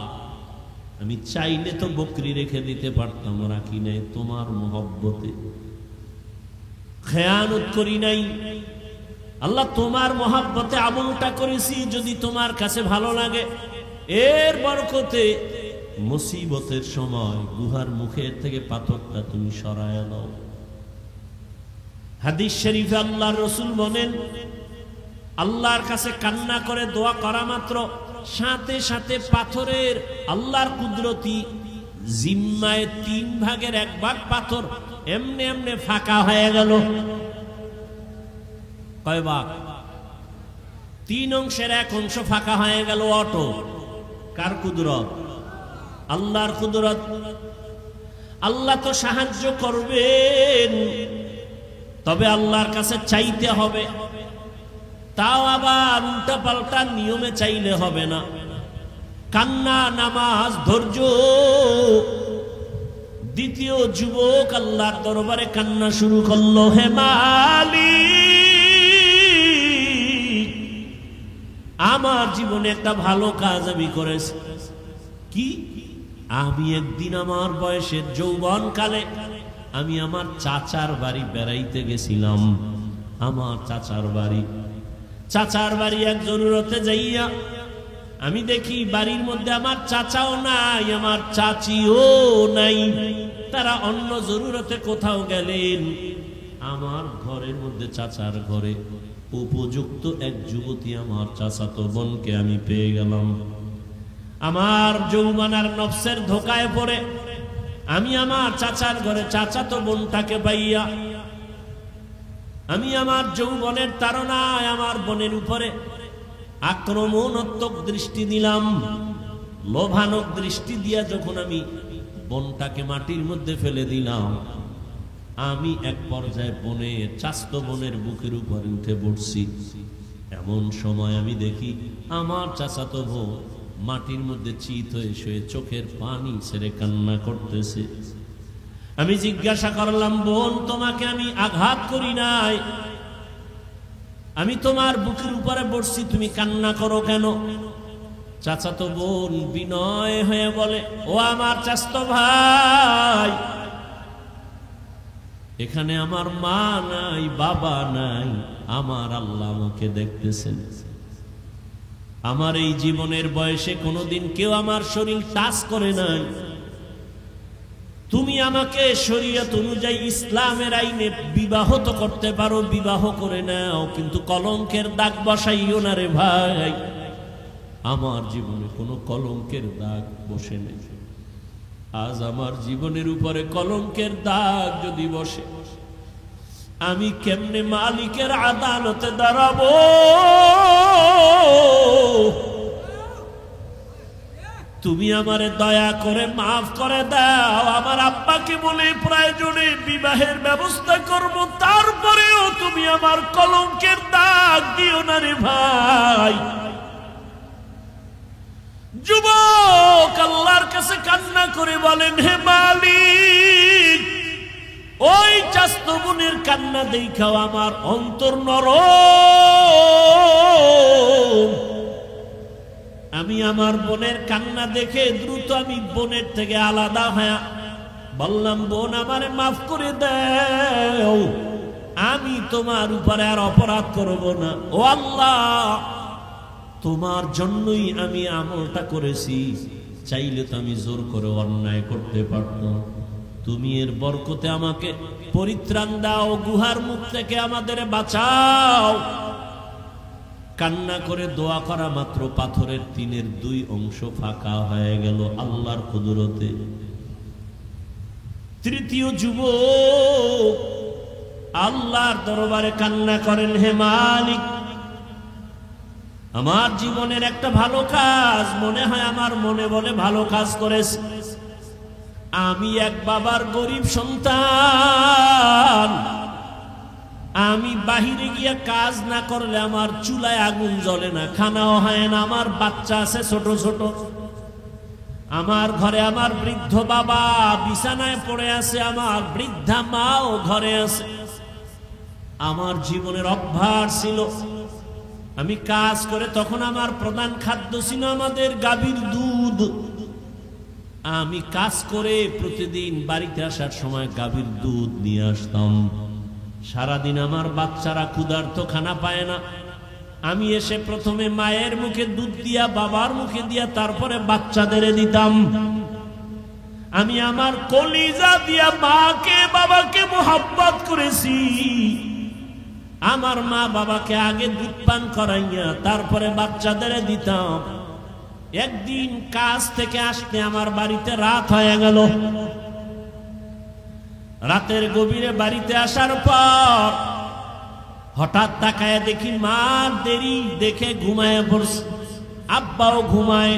আমি চাইলে তো বকরি রেখে দিতে পারতাম, রাখি নাই, তোমার মহব্বতে খেয়ানত করি নাই। আল্লাহ, তোমার মহব্বতে আমলটা করেছি, যদি তোমার কাছে ভালো লাগে, এর বরকতে মুসিবতের সময় গুহার মুখের থেকে পাথরটা তুমি সরায়া দাও। হাদিস শরীফে আল্লাহর রাসূল বলেন, আল্লাহর কাছে কান্না করে দোয়া করা মাত্র সাথে সাথে পাথরের আল্লাহর কুদরতি জিম্মায় 3 ভাগের 1 ভাগ পাথর এমনি এমনি ফাঁকা হয়ে গেল। কয় ভাগ? 3 অংশের 1 অংশ ফাঁকা হয়ে গেল। অটো কার কুদরত? আল্লাহর কুদরত। আল্লাহ তো সাহায্য করবেন, তবে আল্লাহর কাছে চাইতে হবে, তাও আবার উল্টা পাল্টা নিয়মে চাইলে হবে না। কান্না, নামাজ, ধৈর্য। দ্বিতীয় যুবক আল্লাহর দরবারে কান্না শুরু করলো, হে মালিক, আমার জীবনে একটা ভালো কাজ আমি করেছি। কি? আমি একদিন আমার বয়সের যৌবনকালে আমি আমার চাচার বাড়ি বেড়াইতে গেছিলাম। আমার চাচার বাড়ি এক জরুরতে যাইয়া আমি দেখি বাড়ির মধ্যে আমার চাচাও নাই, আমার চাচিও নাই, তারা অন্য জরুরতে কোথাও গেলেন। আমার ঘরের মধ্যে, চাচার ঘরে উপযুক্ত এক যুবতী আমার চাচাতো বোনকে আমি পেয়ে গেলাম। আমার যৌবনার নফসের ধোকায় পড়ে আমি আমার চাচার ঘরে চাচাতো বোনটাকে পাইয়া আমি আমার যৌবনের তাড়নায় আমার বোনের উপরে আক্রমণাত্মক দৃষ্টি দিলাম। লোভানক দৃষ্টি দিয়া যখন আমি বোনটাকে মাটির মধ্যে ফেলে দিলাম, আমি এক পর্যায়ে বোনের, চাচাতো বোনের বুকের উপরে উঠে পড়ছি। এমন সময় আমি দেখি আমার চাচাতো বোন মাটির মধ্যে চিত হয়ে শুয়ে চোখের পানি ছেড়ে কান্না করতেছে। আমি জিজ্ঞাসা করলাম, বোন, তোমাকে আমি আঘাত করি নাই, আমি তোমার বুকের উপরে বসছি, তুমি কান্না করো কেন? চাচাতো বোন বিনয় হয়ে বলে, ও আমার চাচাতো ভাই, এখানে আমার মা নাই, বাবা নাই, আমার আল্লাহ আমাকে দেখতেছেন। আমার এই জীবনের বয়সে কোনোদিন কেউ আমার শরীর টাচ করে নাই। তুমি আমাকে শরীয়ত অনুযায়ী ইসলামের আইনে বিবাহ তো করতে পারো, বিবাহ করে নাও, কিন্তু কলঙ্কের দাগ বসাইও না রে ভাই। আমার জীবনে কোনো কলঙ্কের দাগ বসে নেই। আজ আমার জীবনের উপরে কলঙ্কের দাগ যদি বসে, আমি কেমনে মালিকের আদালতে দাঁড়াবো? তুমি আমারে দয়া করে মাফ করে দাও। আমার আব্বাকে বলে প্রয়োজনে বিবাহের ব্যবস্থা করব, তারপরেও তুমি আমার কলঙ্কের দাগ দিও না রে ভাই। যুবক আল্লাহর কাছে কান্না করে বলেন, হে মালিক, ওই চাচাতো বোনের কান্না দেখাও আমার অন্তর নরম। আমি আমার বোনের কান্না দেখে দ্রুত আমি বোনের থেকে আলাদা হয়ে বললাম, বোন, আমারে মাফ করে দাও, আমি তোমার উপরে আর অপরাধ করব না। ও আল্লাহ, তোমার জন্যই আমি আমলটা করেছি, চাইলে তো আমি জোর করে অন্যায় করতে পারতাম। তুমি এর বরকতে আমাকে পরিত্রাণ দাও, গুহার মুখ থেকে আমাদের বাঁচাও। কান্না করে দোয়া করা মাত্র পাথরের 3-এর 2 অংশ ফাঁকা হয়ে গেল আল্লাহর কুদরতে। তৃতীয় যুবক আল্লাহর দরবারে কান্না করেন, হে মালিক, আমার জীবনের একটা ভালো কাজ মনে হয় আমার মনে বলে ভালো কাজ করেছে। আমি এক বাবার গরিব সন্তান, আমি বাহিরে গিয়া কাজ না করলে আমার চুলায় আগুন জ্বলে না, খানাও হয় না, আমার বাচ্চা আছে ছোট ছোট, আমার ঘরে আমার বৃদ্ধ বাবা বিছানায় পড়ে আছে, আমার বৃদ্ধা মাও ঘরে আছে। আমার জীবনের অভ্যাস ছিল আমি কাজ করে, তখন আমার প্রধান খাদ্য ছিল আমাদের গাভীর দুধ। আমি কাজ করে প্রতিদিন বাড়িতে আসার সময় গাভীর দুধ নিয়ে আসতাম। সারাদিন আমার বাচ্চারা ক্ষুধার্ত, খানা পায় না। আমি এসে প্রথমে মায়ের মুখে দুধ দিয়া, বাবার মুখে দিয়া, তারপরে বাচ্চাদের দিতাম। আমি আমার কলিজা দিয়া মাকে বাবাকে মোহাব্বত করেছি। আমার মা বাবাকে আগে দুধ পান করাইয়া তারপরে বাচ্চাদের দিতাম। একদিন কাজ থেকে আসতে আমার বাড়িতে রাত হয়ে গেল। রাতের গভীরে বাড়িতে আসার পর হঠাৎ তাকায় দেখি মা দেরি দেখে ঘুমায় পড়ছে, আব্বাও ঘুমায়,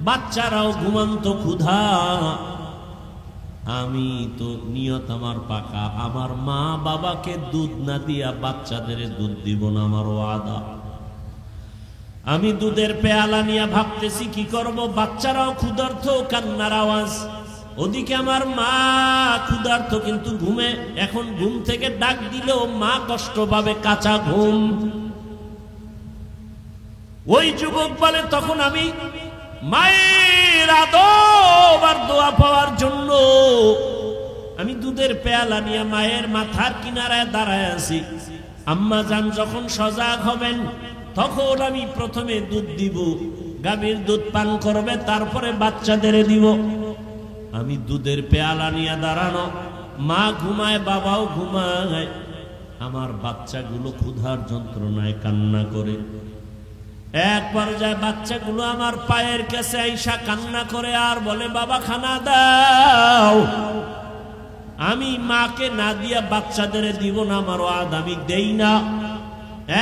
বাচ্চারাও ঘুমন্ত ক্ষুধা। আমি তো নিয়ত আমার পাকা, আমার মা বাবাকে দুধ না দিয়া বাচ্চাদের দুধ দিব না, আমার ওয়াদা। আমি দুধের পেয়ালা নিয়ে ভাবতেছি কি করব, বাচ্চারাও ক্ষুধার্ত, কান্নার আওয়াজ। ওদিকে আমার মা ক্ষুধার্ত কিন্তু ঘুমে। এখন ঘুম থেকে ডাক দিলেও মা কষ্ট পাবে, কাঁচা ঘুম। ওই যুবক বলে, তখন আমি মায়ের আদব আর দোয়া পাওয়ার জন্য আমি দুধের পেয়ালা নিয়ে মায়ের মাথার কিনারায় দাঁড়ায় আছি। আম্মা জান যখন সজাগ হবেন তখন আমি প্রথমে দুধ দিব, গাভীর দুধ পান করবে, তারপরে বাচ্চাদের দিব। আমি দুধের পেয়ালা নিয়ে দাঁড়ানো, মা ঘুমায়, বাবাও ঘুমায়, আমার বাচ্চাগুলো ক্ষুধার যন্ত্রণায় কান্না করে। এক পর্যায়ে বাচ্চাগুলো আমার পায়ের কাছে আইসা কান্না করে আর বলে, বাবা খানা দাও। আমি মাকে না দিয়া বাচ্চাদের দিব না, আমার ওয়াদ আমি দেই না।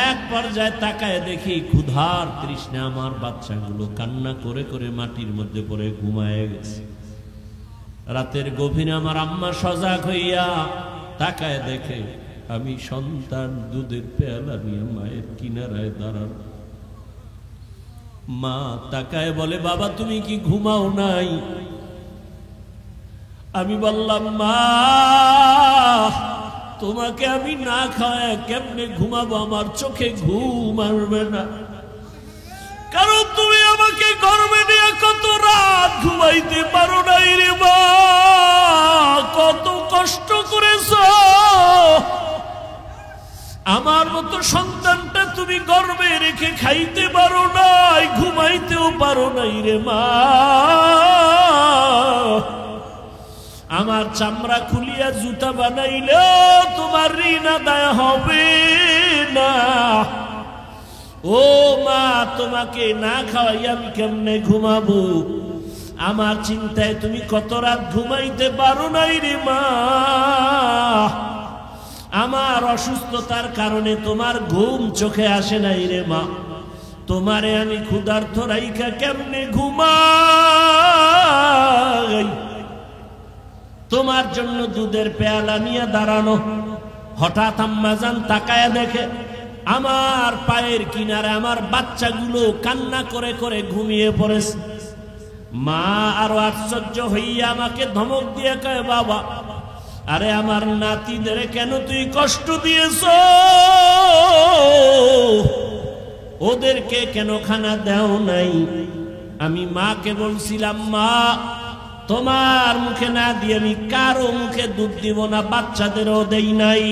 এক পর্যায়ে তাকায় দেখি ক্ষুধার তৃষ্ণা আমার বাচ্চাগুলো কান্না করে করে মাটির মধ্যে পড়ে ঘুমায় গেছে। রাতের গভীরে আমার আম্মা সজাগ হইয়া তাকায় দেখে আমি সন্তান দুধের পেয়ালা নিয়ে মায়ের কিনারায় দাঁড়ানো। মা তাকায় বলে, বাবা তুমি কি ঘুমাও নাই? আমি বললাম, মা তোমাকে আমি না খাওয়ায় কেমনে ঘুমাবো, আমার চোখে ঘুম আসবে না, কারণ তুমি আমাকে গর্বে নিয়ে কত রাত ঘুমাইতে পারো নাই রে মা, কত কষ্ট করেছ। আমার মতো সন্তানটা তুমি গর্বে রেখে খাইতে পারো নাই, ঘুমাইতেও পারো নাই রে মা। আমার চামড়া খুলিয়া জুতা বানাইলেও তোমার ঋণ আদায় হবে না। ও মা তোমাকে না খাওয়াই আমি কেমনে ঘুমাবো? আমার চিন্তায় তুমি কত রাত ঘুমাইতে পারো নাই রে মা। আমার অসুস্থতার কারণে তোমার ঘুম চোখে আসে নাই রে মা। তোমারে আমি ক্ষুধার্ত রাইখা কেমনে ঘুমাই? তোমার জন্য দুধের পেয়ালা নিয়ে দাঁড়ানো। হঠাৎ আম্মা জান তাকায় দেখে আমার পায়ের কিনারে আমার বাচ্চাগুলো কান্না করে করে ঘুমিয়ে পড়েছে। মা আরো আশ্চর্য হইয়া আমাকে ধমক দিয়ে কয়, বাবা আরে আমার নাতিদের কেন তুই কষ্ট দিয়েছ? ওদেরকে কেন খানা দেও নাই? আমি মাকে বলছিলাম, মা তোমার মুখে না দিয়ে আমি কারো মুখে দুধ দিব না, বাচ্চাদেরও দেই নাই।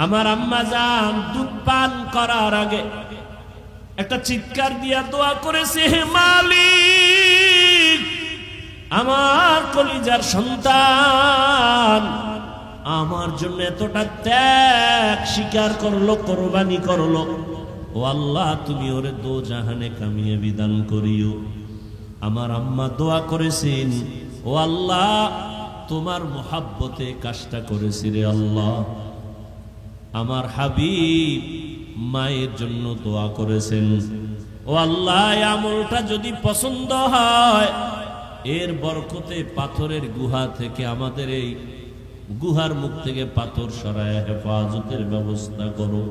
আমার আম্মা জান দুধ পান করার আগে একটা চিৎকার দিয়া দোয়া করেছে, হে মালিক, আমার কলিজার সন্তান আমার জন্য এতটা ত্যাগ স্বীকার করলো, কোরবানি করলো। ও আল্লাহ তুমি ওরে দো জাহানে কামিয়ে বিধান করিও। আমার আম্মা দোয়া করেছেন, ও আল্লাহ তোমার মোহাব্বতে কাজটা করেছি রে আল্লাহ। আমার হাবিব মায়ের জন্য দোয়া করেছেন, ও আল্লাহ আমলটা যদি পছন্দ হয় এর বরকতে পাথরের গুহা থেকে আমাদের এই গুহার মুখ থেকে পাথর সরায় হেফাজতের ব্যবস্থা করো।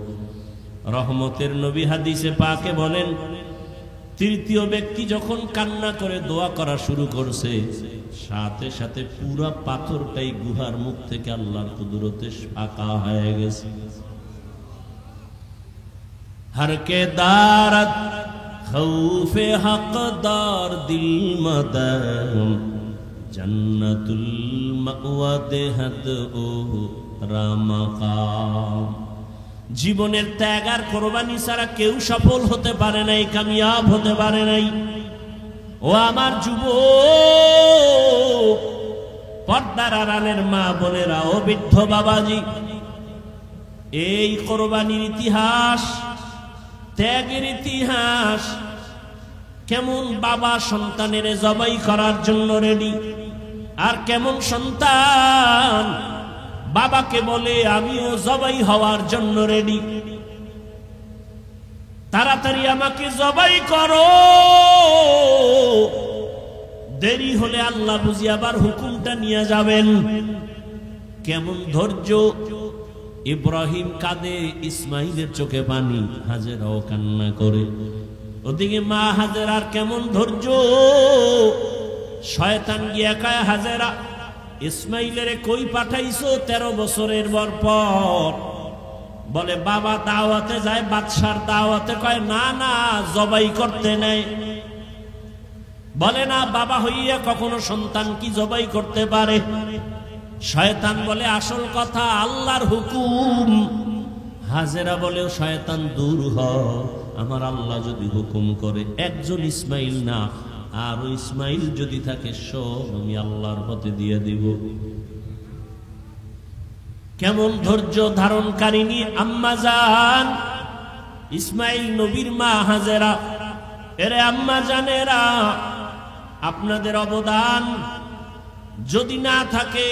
রহমতের নবী হাদিসে পাকে বলেন, তৃতীয় ব্যক্তি যখন কান্না করে দোয়া করা শুরু করছে, সাথে সাথে পুরা পাথরটাই গুহার মুখ থেকে আল্লাহর কুদরতে ফাঁকা হয়ে গেছে। हर के दारत खौफे हकदार दिल मदम जन्नतुल मअवा देहत ओ रामकाम। জীবনের ত্যাগ আর কোরবানি ছাড়া কেউ সফল হতে পারে নাই, কামিয়াব হতে পারে নাই। ও আমার যুবক, পর্দার আড়ালের মা বোনেরা, ও বৃদ্ধ বাবাজি, এই কোরবানির ইতিহাস, ত্যাগের ইতিহাস, কেমন বাবা সন্তানের জবাই করার জন্য রেডি, আর কেমন সন্তান বাবাকে বলে আমিও জবাই হওয়ার জন্য রেডি, তাড়াতাড়ি আমাকে জবাই করো, দেরি হলে আল্লাহ বুঝি আবার হুকুমটা নিয়ে যাবেন। কেমন ধৈর্য! ইব্রাহিম কাঁদে, ইসমাইলের চোখে পানি, হাজেরাও কান্না করে। ওদিকে মা হাজেরার কেমন ধৈর্য! শয়তান গিয়া কয়, হাজেরা ইসমাইলের কই পাঠাইছো 13 বছরের পর? বলে বাবা দাওয়াতে যায়, বাদশার দাওয়াতে। কয় না না, জবাই করতে নেই। বলে না, বাবা হইয়া কখনো সন্তান কি জবাই করতে পারে? শয়তান বলে আসল কথা আল্লাহর হুকুম। হাজেরা বলে শয়তান দূর হ, আমার আল্লাহ যদি হুকুম করে একজন ইসমাইল না আরো ইসমাইল যদি থাকে সব আমি আল্লাহর পথে দিয়ে দিব। কেমন ধৈর্য ধারণকারিনী আম্মা জান ইসমাইল নবীর মা হাজেরা। এরে আম্মা জানেরা, আপনাদের অবদান যদি না থাকে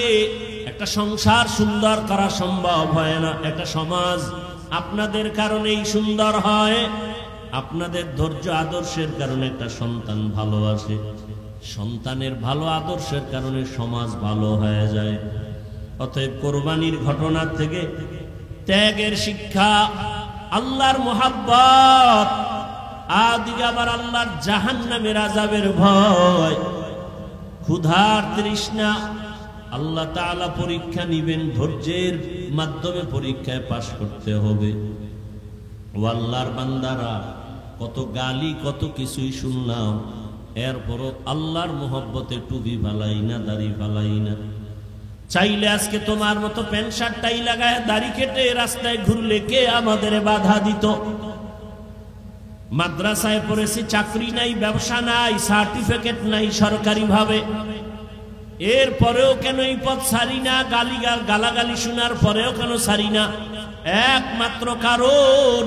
একটা সংসার সুন্দর করা সম্ভব হয় না। একটা সমাজ আপনাদের কারণেই সুন্দর হয়, আপনাদের ধৈর্য আদর্শের কারণে একটা সন্তান ভালো আসে, সন্তানের ভালো আদর্শের কারণে সমাজ ভালো হয়ে যায়। অতএব কোরবানির ঘটনা থেকে ত্যাগের শিক্ষা, আল্লাহর মোহাব্বত, আদিকে আবার আল্লাহর জাহান্নামের আযাবের ভয়, ক্ষুধার তৃষ্ণা, আল্লাহ তাআলা পরীক্ষা নিবেন, ধৈর্যের মাধ্যমে পরীক্ষায় পাশ করতে হবে। ও আল্লাহর বান্দারা, কত গালি কত কিছুই শুনলাম, এরপরও আল্লাহর মোহব্বতে টুপি ফালাই না, দাড়ি ফালাই না। চাইলে আজকে তোমার মতো প্যান্ট শার্টটাই লাগায় দাড়ি কেটে রাস্তায় ঘুরলে কে আমাদের বাধা দিত? মাদ্রাসায় পড়েছি, চাকরি নাই, ব্যবসা নাই, সার্টিফিকেট নাই সরকারি ভাবে, এরপরেও কেন এই পথ ছাড়ি না? গালাগালি শোনার পরেও কেন ছাড়ি না? একমাত্র কারণ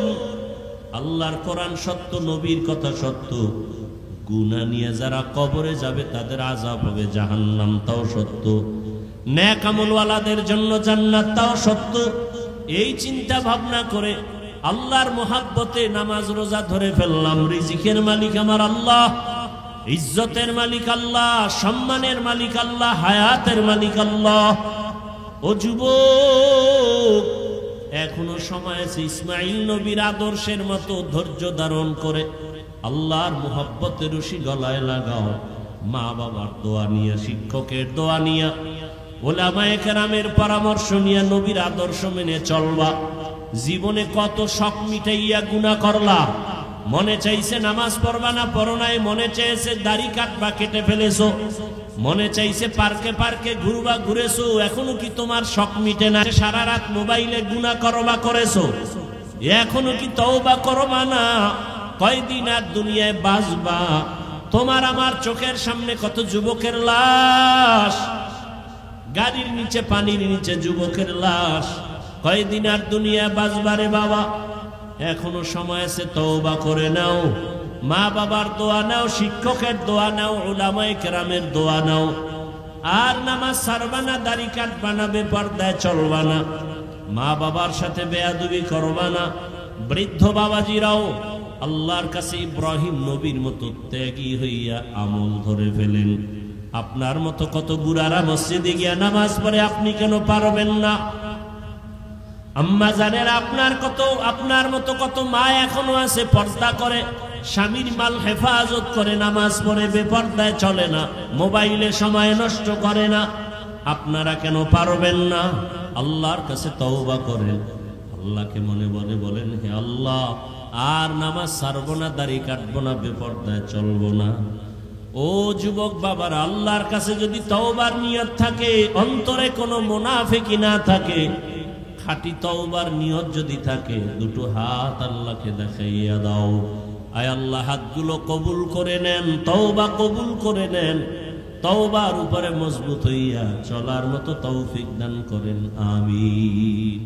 আল্লাহর কোরআন সত্য, নবীর কথা সত্য। গুনাহ নিয়ে যারা কবরে যাবে তাদের আযাব হবে জাহান্নাম, তাও সত্য। নেক আমলওয়ালাদের জন্য জান্নাত, তাও সত্য। এই চিন্তা ভাবনা করে আল্লাহর মোহাব্বতে নামাজ রোজা ধরে ফেললাম। রিজিকের মালিক আমার আল্লাহ, ইজ্জতের মালিক আল্লাহ, সম্মানের মালিক আল্লাহ, হায়াতের মালিক আল্লাহ। ও যুবক, এখনো সময় আছে ইসমাইল নবীর আদর্শের মতো ধৈর্য ধারণ করে আল্লাহর মোহাব্বতের রশি গলায় লাগাও। মা বাবার দোয়া নিয়ে, শিক্ষকের দোয়া নিয়ে, ওলামায়ে কেরামের পরামর্শ নিয়ে নবীর আদর্শ মেনে চলবা। জীবনে কত শখ মিটাইয়া গুনাহ করলা, মনে চাইছে নামাজ পড়বা না, পড়ো নাই। মনে চাইছে দাড়ি কাটবা, কেটে ফেলেছো। মনে চাইছে পার্কে পার্কে ঘুরবা, ঘুরেছো। এখনো কি তোমার শখ মিটে না? সারা রাত মোবাইলে গুনাহ করবা, করেছো। এখনো কি তওবা করবা না? কয়দিন আর দুনিয়ায় বাঁচবা? তোমার আমার চোখের সামনে কত যুবকের লাশ, গাড়ির নিচে, পানির নিচে যুবকের লাশ। কয়দিন আর দুনিয়ায় বাঁচবারে বাবা? এখনো সময় আছে, তওবা করে নাও। মা বাবার দোয়া নাও, শিক্ষকের দোয়া নাও, উলামায়ে কেরামের দোয়া নাও। আর নামাজ ছাড়বা না, দাড়ি কাটবা না, বেপরদায় চলবা না, মা বাবার সাথে বেয়াদবি করবা না। বৃদ্ধ বাবাজিরাও আল্লাহর কাছে ইব্রাহিম নবীর মতো ত্যাগী হইয়া আমল ধরে ফেলেন। আপনার মতো কত বুড়ারা মসজিদে গিয়া নামাজ পড়ে, আপনি কেন পারবেন না? আম্মা জানেন, আপনার মতো কত মা এখনো আছে পর্দা করে, স্বামীর মাল হেফাজত করে, নামাজ পড়ে, বেপর্দায় চলে না, মোবাইলে সময় নষ্ট করে না। আপনারা কেন পারবেন না? আল্লাহর কাছে তওবা করেন, আল্লাহকে মনে মনে বলেন, হে আল্লাহ, আর নামাজ ছাড়বো না, দাড়ি কাটবো না, বেপর্দায় চলবো না। ও যুবক বাবারা, আল্লাহর কাছে যদি তওবার নিয়ত থাকে, অন্তরে কোনো মুনাফিকি না থাকে, খাঁটি তওবার নিয়ত যদি থাকে, দুটো হাত আল্লাহকে দেখাইয়া দাও। আয় আল্লাহ, হাতগুলো কবুল করে নেন, তওবা কবুল করে নেন, তওবার উপরে মজবুত হইয়া চলার মতো তৌফিক দান করেন। আমিন।